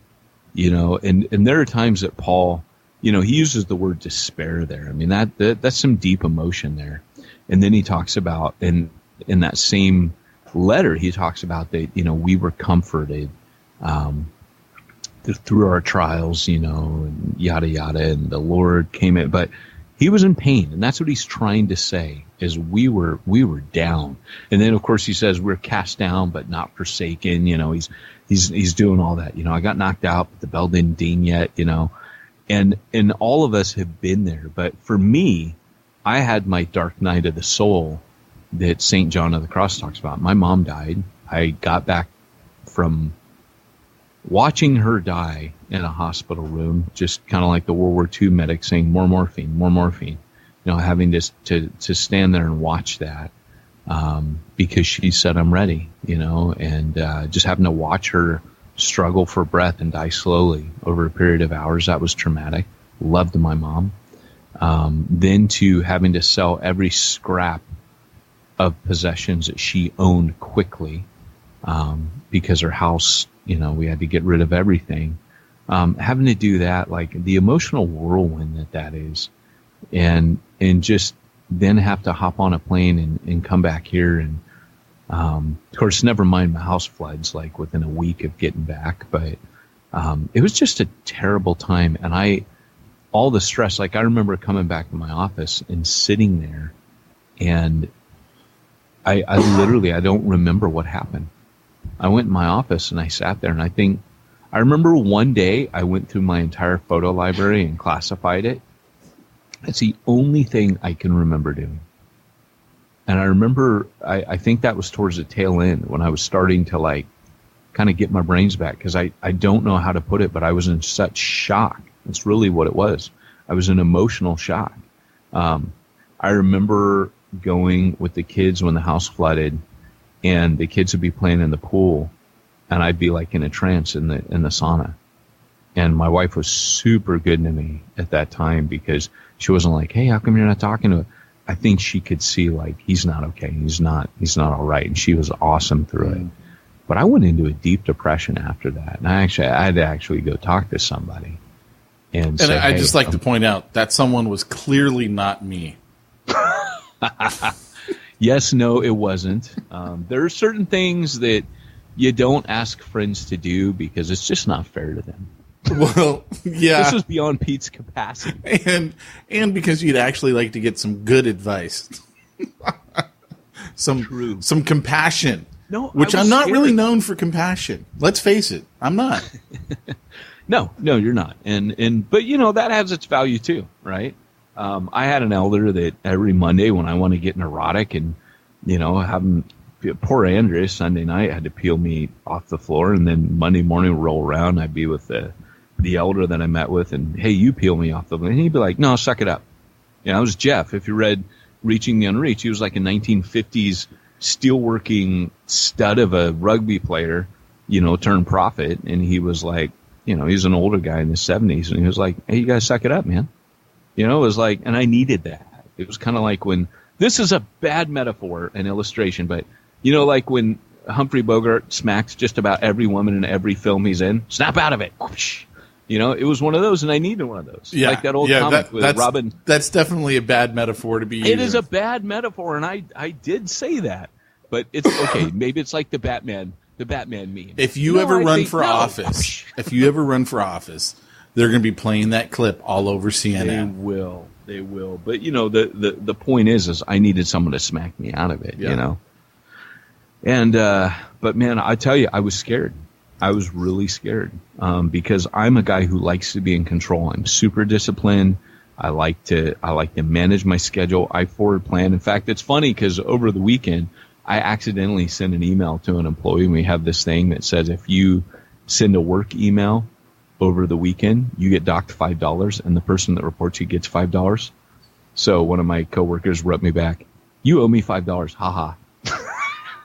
and there are times that Paul, he uses the word despair there. I mean, that's some deep emotion there. And then he talks about, in that same letter, he talks about that, we were comforted, through our trials, and yada, yada, and the Lord came in, but he was in pain. And that's what he's trying to say is we were down. And then of course he says we're cast down, but not forsaken. He's doing all that. I got knocked out, but the bell didn't ding yet, and all of us have been there. But for me, I had my dark night of the soul that St. John of the Cross talks about. My mom died. I got back from watching her die in a hospital room, just kind of like the World War II medic saying, more morphine, having to stand there and watch that, because she said, I'm ready, and just having to watch her struggle for breath and die slowly over a period of hours. That was traumatic. Loved my mom. Then to having to sell every scrap of possessions that she owned quickly, because her house, we had to get rid of everything. Having to do that, like the emotional whirlwind that is, and just then have to hop on a plane and come back here. And, of course, never mind my house floods, like within a week of getting back. But, it was just a terrible time. And all the stress, like I remember coming back to my office and sitting there, and I literally, I don't remember what happened. I went in my office and I sat there, and I remember one day I went through my entire photo library and classified it. That's the only thing I can remember doing. And I remember, I think that was towards the tail end when I was starting to like kind of get my brains back, because I don't know how to put it, but I was in such shock. That's really what it was. I was in emotional shock. I remember going with the kids when the house flooded, and the kids would be playing in the pool, and I'd be like in a trance in the sauna. And my wife was super good to me at that time, because she wasn't like, hey, how come you're not talking to him? I think she could see like, he's not okay. He's not all right. And she was awesome through it. But I went into a deep depression after that. And I had to actually go talk to somebody. And say, I'd just like to point out that someone was clearly not me. Yes, no, it wasn't. There are certain things that you don't ask friends to do because it's just not fair to them. Well, yeah. This was beyond Pete's capacity. And because you'd actually like to get some good advice. some compassion. No, which I'm not scared. Really known for compassion. Let's face it. I'm not. No, you're not. But that has its value too, right? I had an elder that every Monday when I want to get neurotic and, have him, poor Andreas Sunday night had to peel me off the floor, and then Monday morning would roll around, I'd be with the elder that I met with, and hey, you peel me off the floor. And he'd be like, no, suck it up. It was Jeff. If you read Reaching the Unreached, he was like a 1950s steelworking stud of a rugby player, turned prophet. And he was like, he's an older guy in the 70s. And he was like, hey, you guys suck it up, man. It was like, and I needed that. It was kind of like when, this is a bad metaphor and illustration, but like when Humphrey Bogart smacks just about every woman in every film he's in, snap out of it. Whoosh. It was one of those, and I needed one of those. Yeah, like that old comic with Robin. That's definitely a bad metaphor to be using. It is a bad metaphor, and I did say that. But it's okay. Maybe it's like the Batman meme. If you ever run for office, they're going to be playing that clip all over CNN. They will. But the point is I needed someone to smack me out of it. And but man, I tell you, I was scared. I was really scared because I'm a guy who likes to be in control. I'm super disciplined. I like to manage my schedule. I forward plan. In fact, it's funny because over the weekend, I accidentally sent an email to an employee, and we have this thing that says if you send a work email over the weekend, you get docked $5, and the person that reports you gets $5. So one of my coworkers wrote me back, "You owe me $5, haha."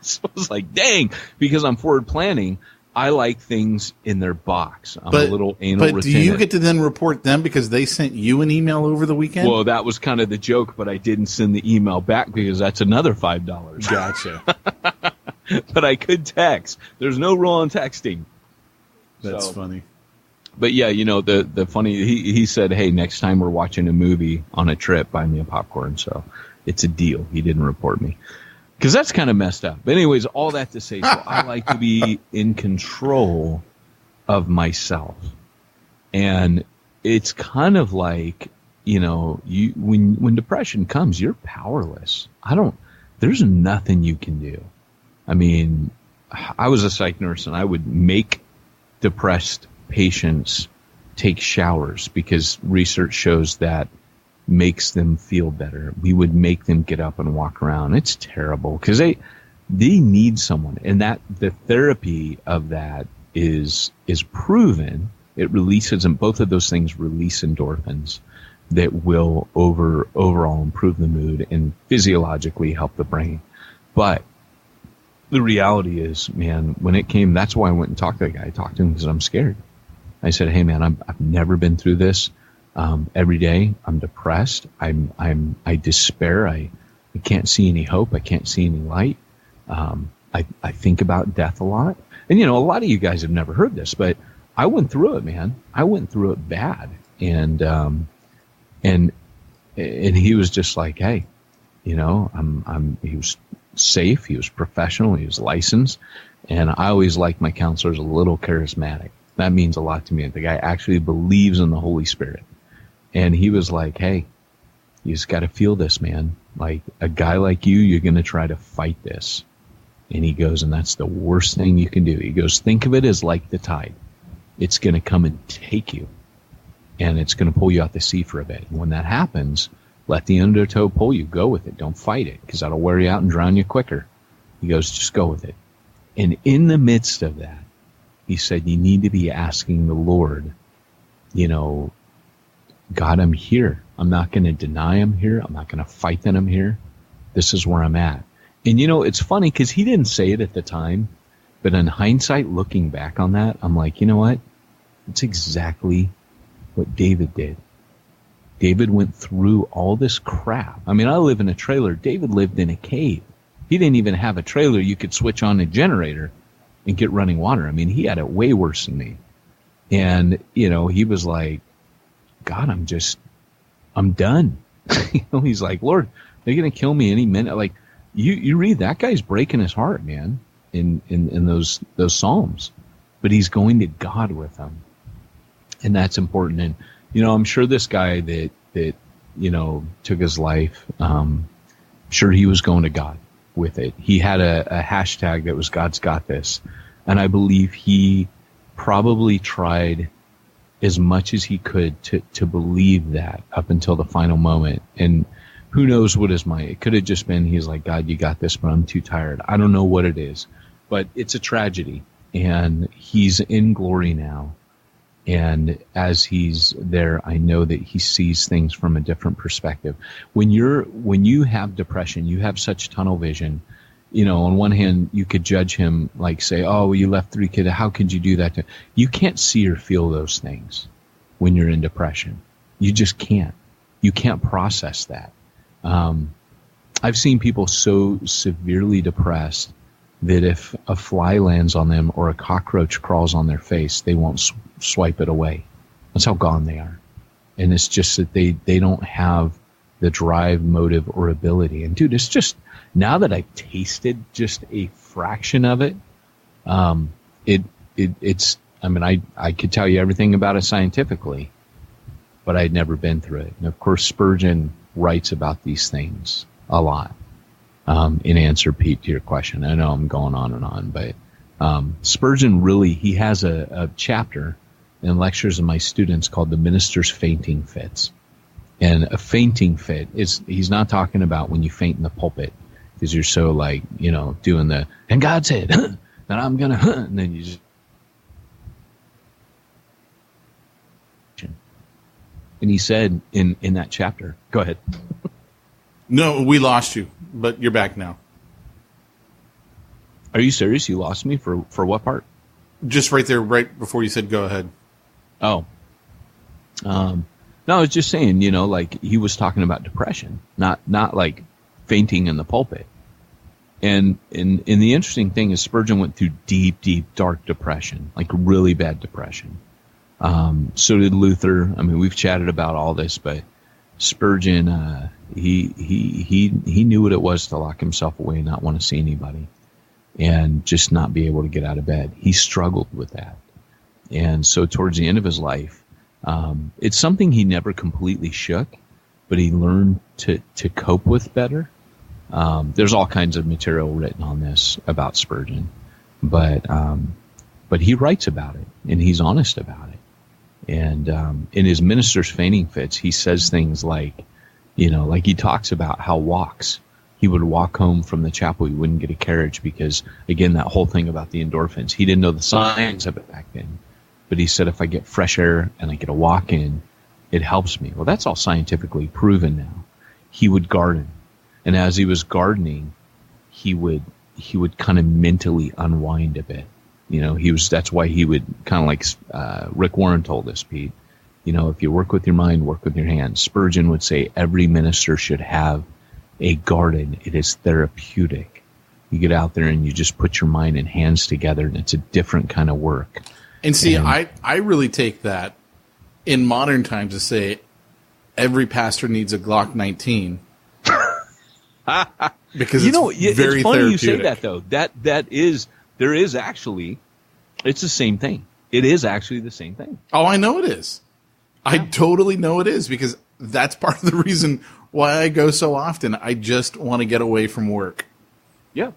So I was like, dang, because I'm forward planning, I like things in their box. I'm a little anal retentive. But do you get to then report them because they sent you an email over the weekend? Well, that was kind of the joke, but I didn't send the email back because that's another $5. Gotcha. But I could text. There's no rule on texting. That's funny. But yeah, the funny, he said, hey, next time we're watching a movie on a trip, buy me a popcorn. So it's a deal. He didn't report me. Because that's kind of messed up. But anyways, all that to say, so I like to be in control of myself. And it's kind of like, when depression comes, you're powerless. There's nothing you can do. I mean, I was a psych nurse, and I would make depressed patients take showers because research shows that makes them feel better. We would make them get up and walk around. It's terrible because they need someone, and that the therapy of that is proven. It releases, and both of those things release endorphins that will overall improve the mood and physiologically help the brain. But the reality is, man, when it came, that's why I went and talked to the guy. I talked to him because I'm scared. I said, hey, man, I've never been through this. Every day I'm depressed. I despair. I can't see any hope. I can't see any light. I think about death a lot. And, a lot of you guys have never heard this, but I went through it, man. I went through it bad. And he was just like, hey, he was safe. He was professional. He was licensed. And I always like my counselors a little charismatic. That means a lot to me. The guy actually believes in the Holy Spirit. And he was like, hey, you just got to feel this, man. Like a guy like you're going to try to fight this. And he goes, and that's the worst thing you can do. He goes, think of it as like the tide. It's going to come and take you. And it's going to pull you out to sea for a bit. And when that happens, let the undertow pull you. Go with it. Don't fight it, because that'll wear you out and drown you quicker. He goes, just go with it. And in the midst of that, he said, you need to be asking the Lord, God, I'm here. I'm not going to deny I'm here. I'm not going to fight that I'm here. This is where I'm at. And, it's funny because he didn't say it at the time, but in hindsight, looking back on that, I'm like, you know what? It's exactly what David did. David went through all this crap. I mean, I live in a trailer. David lived in a cave. He didn't even have a trailer you could switch on a generator and get running water. I mean, he had it way worse than me. And, he was like, God, I'm done. He's like, Lord, they're going to kill me any minute. Like, you read, that guy's breaking his heart, man, in those Psalms. But he's going to God with them. And that's important. And, I'm sure this guy that took his life, sure he was going to God with it. He had a hashtag that was God's got this. And I believe he probably tried as much as he could to believe that up until the final moment. And who knows what his mind, it could have just been, he's like, God, you got this, but I'm too tired. I don't know what it is, but it's a tragedy, and he's in glory now. And as he's there, I know that he sees things from a different perspective. When you have depression, you have such tunnel vision. On one hand, you could judge him, like say, oh, you left 3 kids. How could you do that? You can't see or feel those things when you're in depression. You just can't. You can't process that. I've seen people so severely depressed that if a fly lands on them or a cockroach crawls on their face, they won't swipe it away. That's how gone they are. And it's just that they don't have the drive, motive, or ability. And dude, it's just, now that I've tasted just a fraction of it, it's, I mean, I could tell you everything about it scientifically, but I'd never been through it. And of course, Spurgeon writes about these things a lot. In answer, Pete, to your question. I know I'm going on and on, but Spurgeon really, he has a chapter in lectures of my students called The Minister's Fainting Fits. And a fainting fit is, he's not talking about when you faint in the pulpit because you're so like, doing the, and God said, that I'm going to, and then you just, and he said in that chapter, go ahead. No, we lost you, but you're back now. Are you serious? You lost me for what part? Just right there, right before you said go ahead. Oh. No, I was just saying, like he was talking about depression, not like fainting in the pulpit. And the interesting thing is Spurgeon went through deep, deep, dark depression, like really bad depression. So did Luther. I mean, we've chatted about all this, but Spurgeon, he knew what it was to lock himself away and not want to see anybody and just not be able to get out of bed. He struggled with that. And so towards the end of his life, it's something he never completely shook, but he learned to cope with better. There's all kinds of material written on this about Spurgeon, but he writes about it and he's honest about it. And in his Minister's Fainting Fits, he says things like, like he talks about how walks. He would walk home from the chapel. He wouldn't get a carriage because, again, that whole thing about the endorphins. He didn't know the science of it back then. But he said, if I get fresh air and I get a walk in, it helps me. Well, that's all scientifically proven now. He would garden. And as he was gardening, he would kind of mentally unwind a bit. That's why he would kind of like Rick Warren told us, Pete, if you work with your mind, work with your hands. Spurgeon would say every minister should have a garden. It is therapeutic. You get out there and you just put your mind and hands together, and it's a different kind of work. And see, I really take that in modern times to say every pastor needs a Glock 19. Because it's very it's funny therapeutic. You say that though. There is actually, it's the same thing. It is actually the same thing. Oh, I know it is. Yeah. I totally know it is because that's part of the reason why I go so often. I just want to get away from work. Yeah.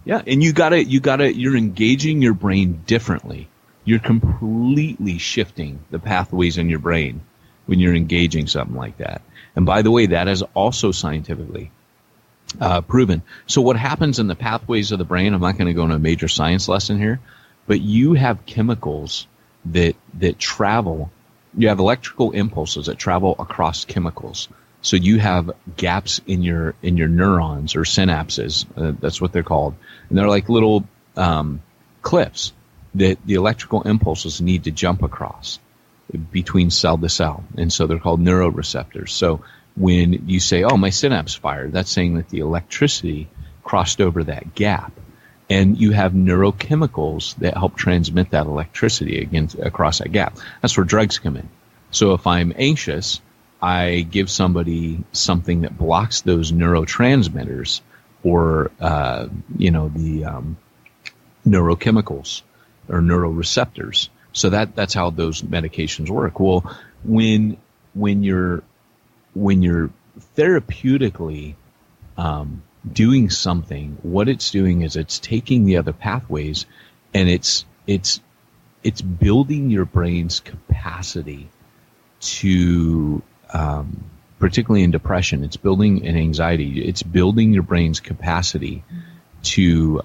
Yeah. And you're engaging your brain differently. You're completely shifting the pathways in your brain when you're engaging something like that. And by the way, that is also scientifically proven. So what happens in the pathways of the brain, I'm not going to go into a major science lesson here, but you have chemicals that travel. You have electrical impulses that travel across chemicals. So you have gaps in your neurons or synapses. That's what they're called. And they're like little cliffs that the electrical impulses need to jump across between cell to cell. And so they're called neuroreceptors. So when you say, oh, my synapse fired, that's saying that the electricity crossed over that gap. And you have neurochemicals that help transmit that electricity across that gap. That's where drugs come in. So if I'm anxious, I give somebody something that blocks those neurotransmitters or, the neurochemicals or neuroreceptors. So that's how those medications work. Well, when you're therapeutically doing something, what it's doing is it's taking the other pathways and it's building your brain's capacity to, particularly in depression, it's building an anxiety. It's building your brain's capacity to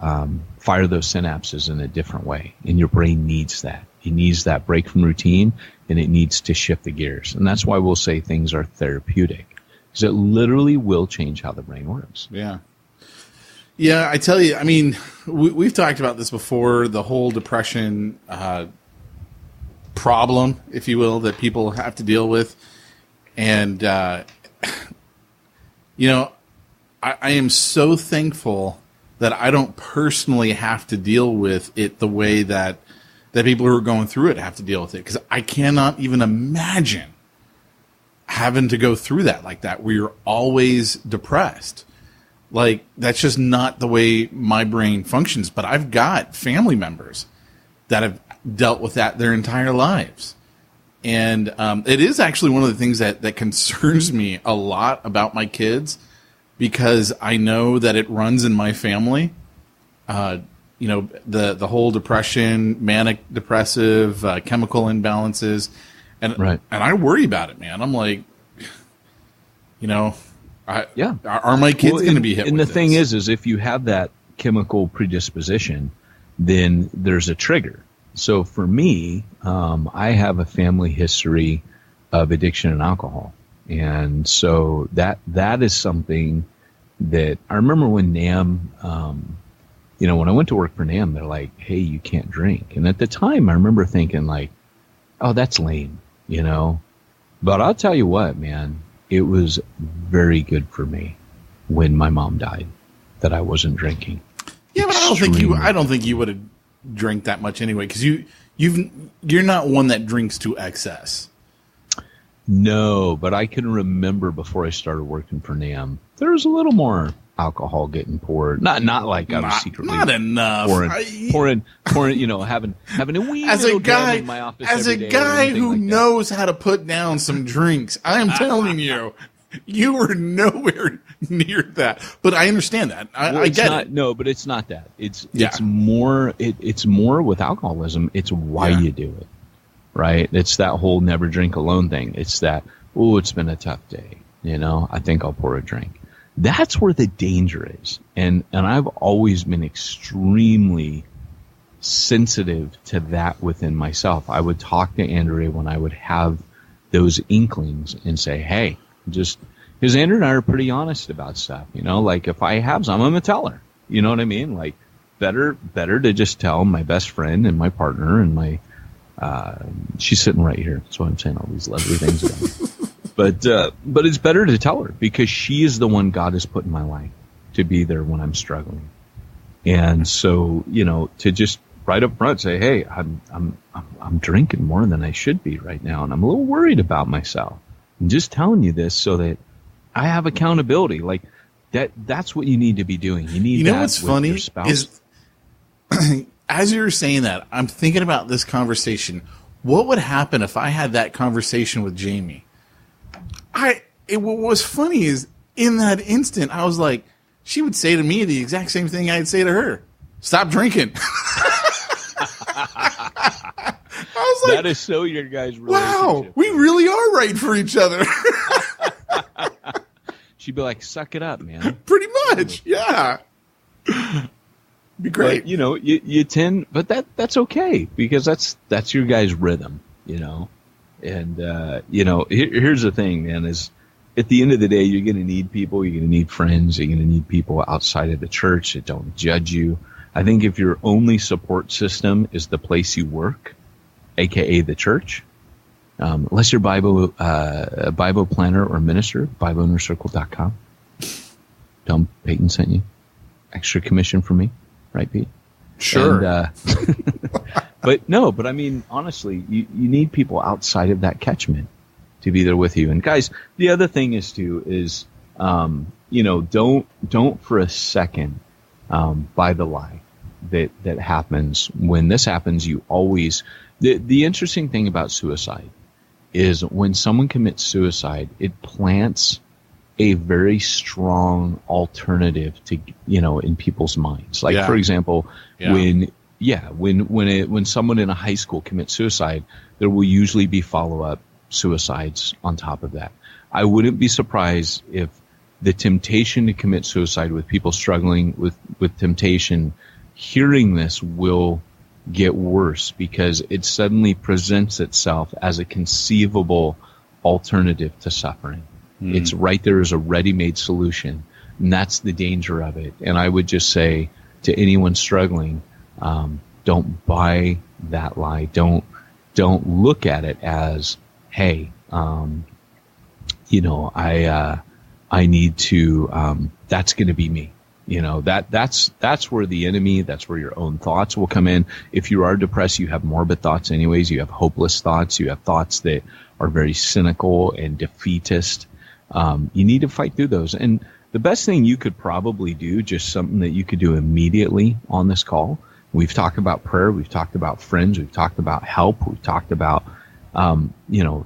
fire those synapses in a different way. And your brain needs that. It needs that break from routine, and it needs to shift the gears. And that's why we'll say things are therapeutic, because it literally will change how the brain works. Yeah. Yeah, I tell you, I mean, we've talked about this before, the whole depression problem, if you will, that people have to deal with. And, I am so thankful that I don't personally have to deal with it the way that people who are going through it have to deal with it. Because I cannot even imagine having to go through that like that, where you're always depressed. Like, that's just not the way my brain functions. But I've got family members that have dealt with that their entire lives. And it is actually one of the things that concerns me a lot about my kids, because I know that it runs in my family. The whole depression, manic depressive, chemical imbalances. And right. And I worry about it, man. I'm like, You know, Yeah. Are my kids going to be hit? And with the thing this? is if you have that chemical predisposition, then there's a trigger. So for me, I have a family history of addiction and alcohol. And so that is something that I remember when NAM, when I went to work for NAM, they're like, hey, you can't drink. And at the time, I remember thinking like, oh, that's lame, But I'll tell you what, man, it was very good for me when my mom died that I wasn't drinking. Yeah, but I don't think you would have drank that much anyway, because you're not one that drinks to excess. No, but I can remember before I started working for NAM, there was a little more alcohol getting poured. Not like I was secretly not enough. Pouring, having a wee little dram in my office as a every day guy who like knows how to put down some drinks. I am telling you, you were nowhere near that. But I understand that. I get it. No, but it's not that. It's more. It's more with alcoholism. It's why you do it. Right? It's that whole never drink alone thing. It's that, it's been a tough day. I think I'll pour a drink. That's where the danger is. And I've always been extremely sensitive to that within myself. I would talk to Andrea when I would have those inklings and say, hey, because Andrea and I are pretty honest about stuff. Like if I have some, I'm going to tell her. You know what I mean? Like better to just tell my best friend and my partner and my, she's sitting right here. That's why I'm saying all these lovely things about her. But it's better to tell her because she is the one God has put in my life to be there when I'm struggling. And so, to just right up front say, hey, I'm drinking more than I should be right now. And I'm a little worried about myself. I'm just telling you this so that I have accountability. Like that's what you need to be doing. You need that what's with funny your spouse. Is as you're saying that, I'm thinking about this conversation. What would happen if I had that conversation with Jamie? What was funny is in that instant, I was like, she would say to me the exact same thing I'd say to her. Stop drinking. I was like, that is so your guys' relationship. Wow, we really are right for each other. She'd be like, suck it up, man. Pretty much, yeah. Be great. But, you tend, but that's okay because that's your guys' rhythm, And, here's the thing, man, is at the end of the day, you're going to need people. You're going to need friends. You're going to need people outside of the church that don't judge you. I think if your only support system is the place you work, AKA the church, unless you're a Bible planner or minister, BibleInnerCircle.com. Tom Peyton sent you. Extra commission for me, right, Pete? Sure. And, but I mean, honestly, you need people outside of that catchment to be there with you. And guys, the other thing is don't for a second buy the lie that happens. When this happens, you always, the interesting thing about suicide is when someone commits suicide, it plants a very strong alternative to, in people's minds. Like, for example, when someone in a high school commits suicide, there will usually be follow-up suicides on top of that. I wouldn't be surprised if the temptation to commit suicide with people struggling with temptation, hearing this will get worse because it suddenly presents itself as a conceivable alternative to suffering. It's right there as a ready-made solution, and that's the danger of it. And I would just say to anyone struggling, don't buy that lie. Don't look at it as, hey, I need to. That's going to be me. That's where the enemy. That's where your own thoughts will come in. If you are depressed, you have morbid thoughts, anyways. You have hopeless thoughts. You have thoughts that are very cynical and defeatist. You need to fight through those. And the best thing you could probably do, just something that you could do immediately on this call. We've talked about prayer. We've talked about friends. We've talked about help. We've talked about,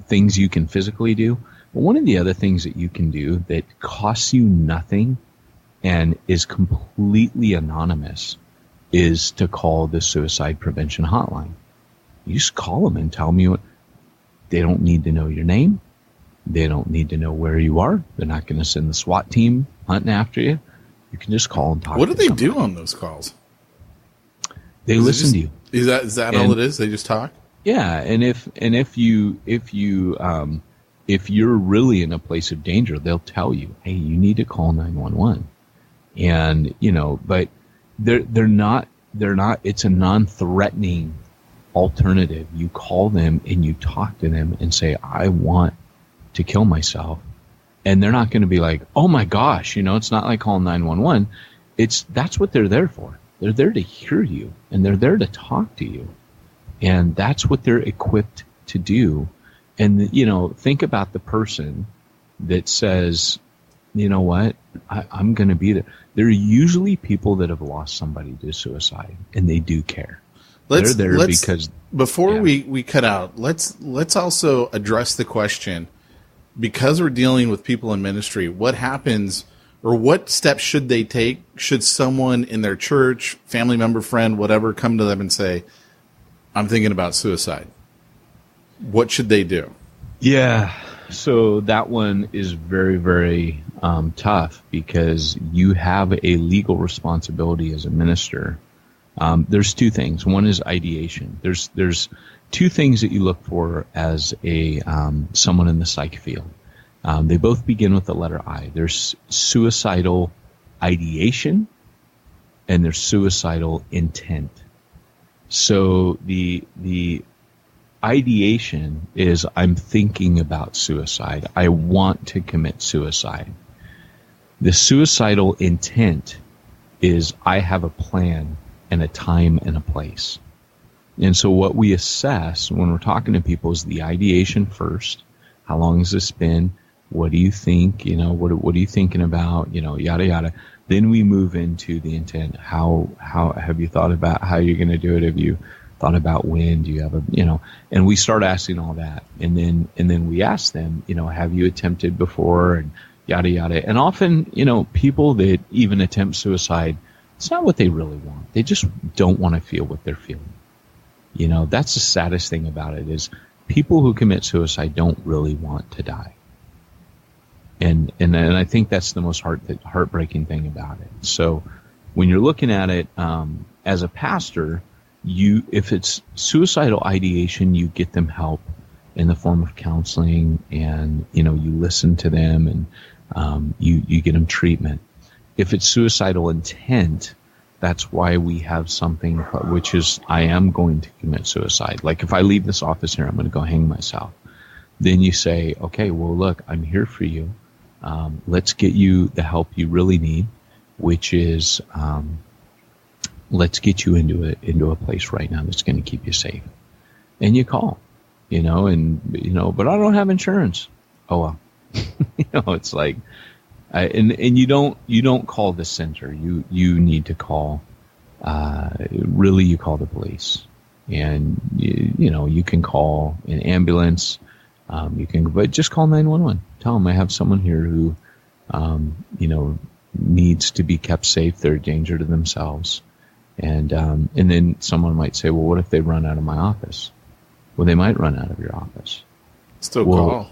things you can physically do. But one of the other things that you can do that costs you nothing and is completely anonymous is to call the suicide prevention hotline. You just call them and tell them they don't need to know your name. They don't need to know where you are. They're not going to send the SWAT team hunting after you. You can just call and talk. What do they do on those calls? They listen to you. Is that all it is? They just talk? Yeah, and if you're really in a place of danger, they'll tell you, hey, you need to call 911. And, but they're not, it's a non-threatening alternative. You call them and you talk to them and say, I want to kill myself. And they're not going to be like, oh my gosh, it's not like calling 911. That's what they're there for. They're there to hear you and they're there to talk to you. And that's what they're equipped to do. And, think about the person that says, you know what, I'm going to be there. They're usually people that have lost somebody to suicide, and they do care. They're there because... Before we cut out, let's also address the question, because we're dealing with people in ministry, what happens or what steps should they take? Should someone in their church, family member, friend, whatever, come to them and say, I'm thinking about suicide? What should they do? Yeah. So that one is very, very tough, because you have a legal responsibility as a minister. There's two things. One is ideation. There's two things that you look for as a someone in the psych field. They both begin with the letter I. There's suicidal ideation and there's suicidal intent. So the ideation is, I'm thinking about suicide. I want to commit suicide. The suicidal intent is, I have a plan and a time and a place. And so what we assess when we're talking to people is the ideation first. How long has this been? What do you think? What are you thinking about? Yada, yada. Then we move into the intent. How have you thought about how you're going to do it? Have you thought about when? Do you have and we start asking all that. And then we ask them, have you attempted before? And yada, yada. And often, people that even attempt suicide, it's not what they really want. They just don't want to feel what they're feeling. That's the saddest thing about it, is people who commit suicide don't really want to die. And I think that's the most heartbreaking thing about it. So when you're looking at it as a pastor, if it's suicidal ideation, you get them help in the form of counseling, and you listen to them, and you get them treatment. If it's suicidal intent, that's why we have something which is, I am going to commit suicide. Like if I leave this office here, I'm going to go hang myself. Then you say, okay, well, look, I'm here for you. Let's get you the help you really need, which is let's get you into a place right now that's going to keep you safe. And you call, but I don't have insurance. Oh well, it's like, and you don't call the center. You need to call. Really, you call the police, and you can call an ambulance. But just call 911. Tell them I have someone here who, needs to be kept safe. They're a danger to themselves. And then someone might say, well, what if they run out of my office? Well, they might run out of your office. Still call.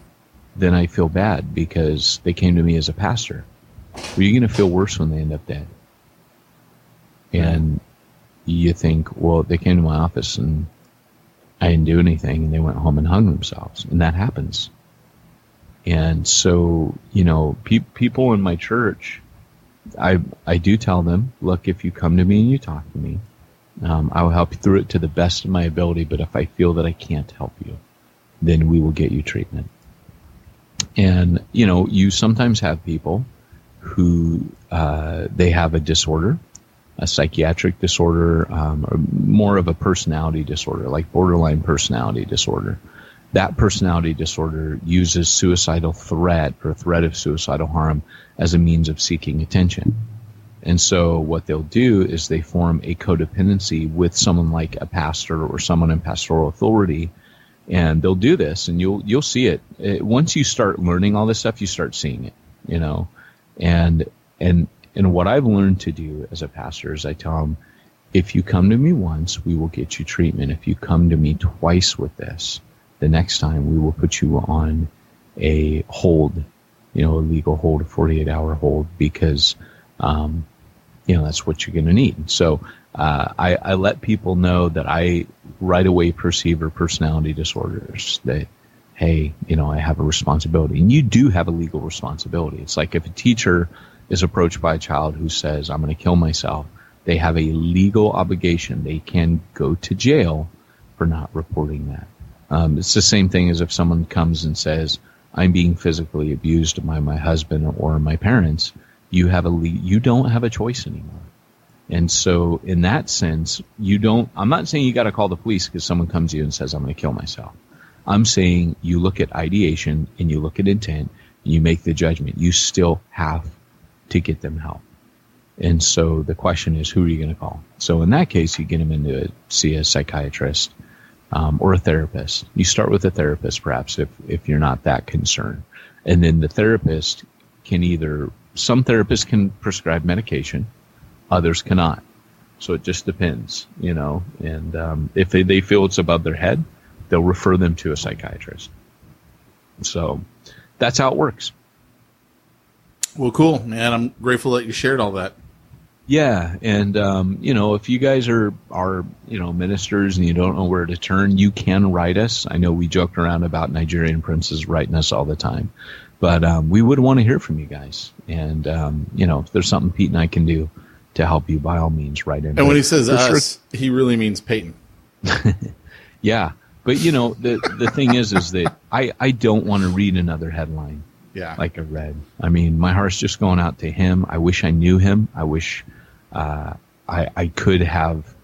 Then I feel bad because they came to me as a pastor. Well, you're going to feel worse when they end up dead. And you think, well, they came to my office and I didn't do anything, and they went home and hung themselves. And that happens. And so, people in my church, I do tell them, look, if you come to me and you talk to me, I will help you through it to the best of my ability. But if I feel that I can't help you, then we will get you treatment. And, you sometimes have people who they have a disorder, a psychiatric disorder, or more of a personality disorder, like borderline personality disorder. That personality disorder uses suicidal threat or threat of suicidal harm as a means of seeking attention. And so what they'll do is they form a codependency with someone like a pastor or someone in pastoral authority, and they'll do this, and you'll see it. Once you start learning all this stuff, you start seeing it, And what I've learned to do as a pastor is I tell them, if you come to me once, we will get you treatment. If you come to me twice with this, the next time we will put you on a hold, a legal hold, a 48-hour hold, because, that's what you're going to need. So I let people know that I right away perceive their personality disorders, that, hey, I have a responsibility. And you do have a legal responsibility. It's like if a teacher is approached by a child who says, I'm going to kill myself, they have a legal obligation. They can go to jail for not reporting that. It's the same thing as if someone comes and says, I'm being physically abused by my husband or my parents. You don't have a choice anymore. And so in that sense, I'm not saying you got to call the police because someone comes to you and says, I'm going to kill myself. I'm saying you look at ideation and you look at intent and you make the judgment. You still have to get them help. And so the question is, who are you going to call? So in that case, you get them in to see a psychiatrist or a therapist. You start with a therapist, perhaps, if you're not that concerned. And then the therapist some therapists can prescribe medication, others cannot. So it just depends, and if they feel it's above their head, they'll refer them to a psychiatrist. So that's how it works. Well, cool, man. I'm grateful that you shared all that. Yeah, and if you guys are ministers and you don't know where to turn, you can write us. I know we joked around about Nigerian princes writing us all the time, but we would want to hear from you guys. And if there's something Pete and I can do to help you, by all means, write in. And when he says us, he really means Peyton. Yeah, but the thing is that I don't want to read another headline. Yeah. Like I read. I mean, my heart's just going out to him. I wish I knew him. I wish I could have,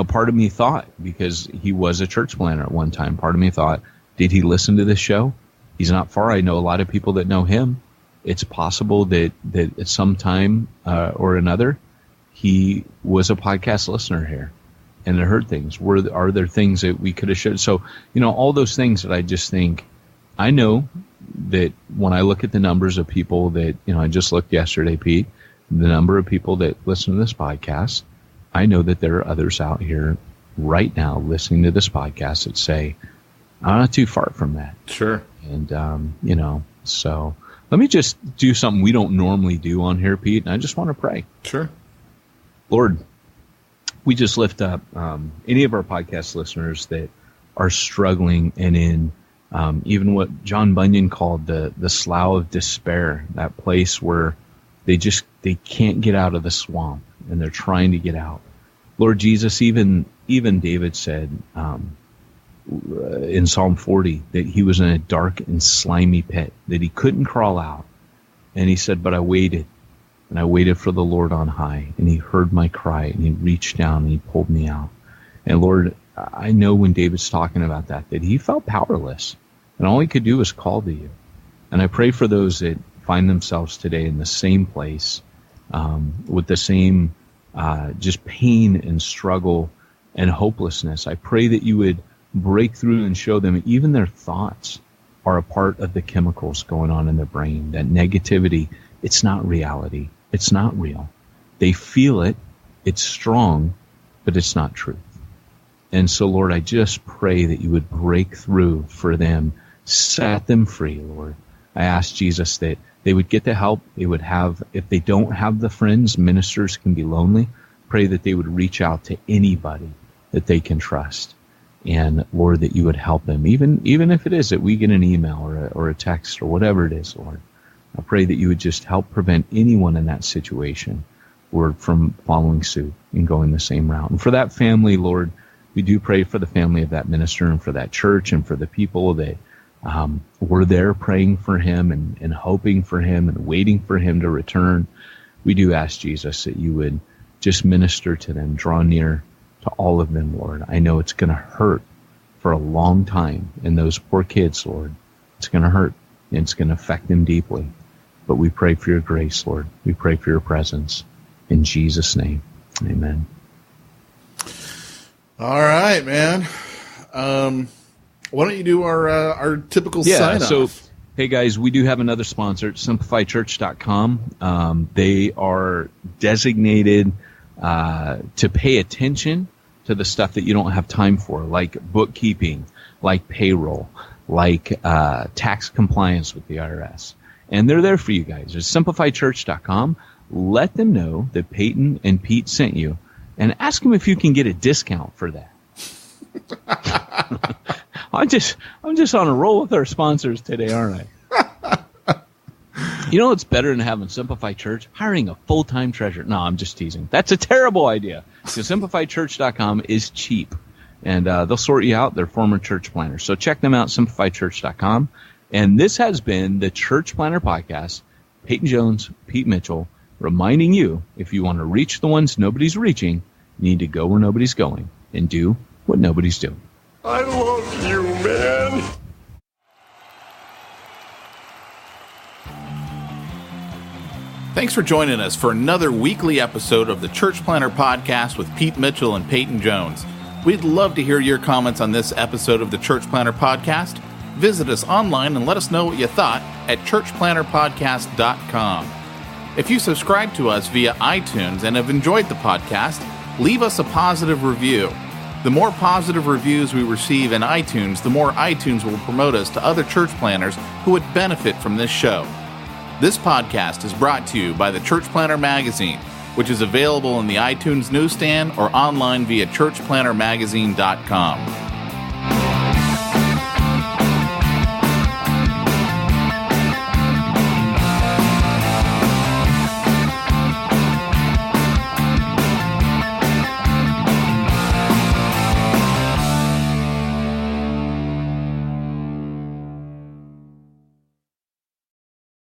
part of me thought, because he was a church planner at one time, part of me thought, did he listen to this show? He's not far. I know a lot of people that know him. It's possible that at some time or another, he was a podcast listener here and had heard things. Are there things that we could have shared? So, all those things that I just think, I know that when I look at the numbers of people that, I just looked yesterday, Pete, the number of people that listen to this podcast, I know that there are others out here right now listening to this podcast that say, I'm not too far from that. Sure. And, so let me just do something we don't normally do on here, Pete, and I just want to pray. Sure. Lord, we just lift up any of our podcast listeners that are struggling and in even what John Bunyan called the slough of despair, that place where they can't get out of the swamp and they're trying to get out. Lord Jesus, even David said in Psalm 40 that he was in a dark and slimy pit, that he couldn't crawl out. And he said, but I waited, and I waited for the Lord on high, and he heard my cry, and he reached down and he pulled me out. And Lord, I know when David's talking about that he felt powerless. And all he could do was call to you. And I pray for those that find themselves today in the same place, with the same just pain and struggle and hopelessness. I pray that you would break through and show them even their thoughts are a part of the chemicals going on in their brain. That negativity, it's not reality. It's not real. They feel it. It's strong, but it's not truth. And so, Lord, I just pray that you would break through for them, set them free, Lord. I ask Jesus that they would get the help they would have. If they don't have the friends, ministers can be lonely. Pray that they would reach out to anybody that they can trust. And Lord, that you would help them, even if it is that we get an email or a text or whatever it is, Lord. I pray that you would just help prevent anyone in that situation, Lord, from following suit and going the same route. And for that family, Lord, we do pray for the family of that minister and for that church and for the people that were there praying for him and hoping for him and waiting for him to return. We do ask, Jesus, that you would just minister to them, draw near to all of them, Lord. I know it's going to hurt for a long time. And those poor kids, Lord, it's going to hurt and it's going to affect them deeply. But we pray for your grace, Lord. We pray for your presence. In Jesus' name, amen. All right, man. Why don't you do our typical sign-off? So, hey, guys, we do have another sponsor, SimplifyChurch.com. They are designated to pay attention to the stuff that you don't have time for, like bookkeeping, like payroll, like tax compliance with the IRS. And they're there for you guys. It's simplifiedchurch.com. Let them know that Peyton and Pete sent you, and ask them if you can get a discount for that. I'm just on a roll with our sponsors today, aren't I? You know what's better than having Simplified Church? Hiring a full-time treasurer. No, I'm just teasing. That's a terrible idea. Because simplifiedchurch.com is cheap. And they'll sort you out. They're former church planners. So check them out, simplifiedchurch.com. And this has been the Church Planner Podcast. Peyton Jones, Pete Mitchell, reminding you, if you want to reach the ones nobody's reaching, you need to go where nobody's going and do what nobody's doing. I love you, man. Thanks for joining us for another weekly episode of the Church Planner Podcast with Pete Mitchell and Peyton Jones. We'd love to hear your comments on this episode of the Church Planner Podcast. Visit us online and let us know what you thought at churchplannerpodcast.com. If you subscribe to us via iTunes and have enjoyed the podcast, leave us a positive review. The more positive reviews we receive in iTunes, the more iTunes will promote us to other church planners who would benefit from this show. This podcast is brought to you by the Church Planner Magazine, which is available in the iTunes newsstand or online via churchplannermagazine.com.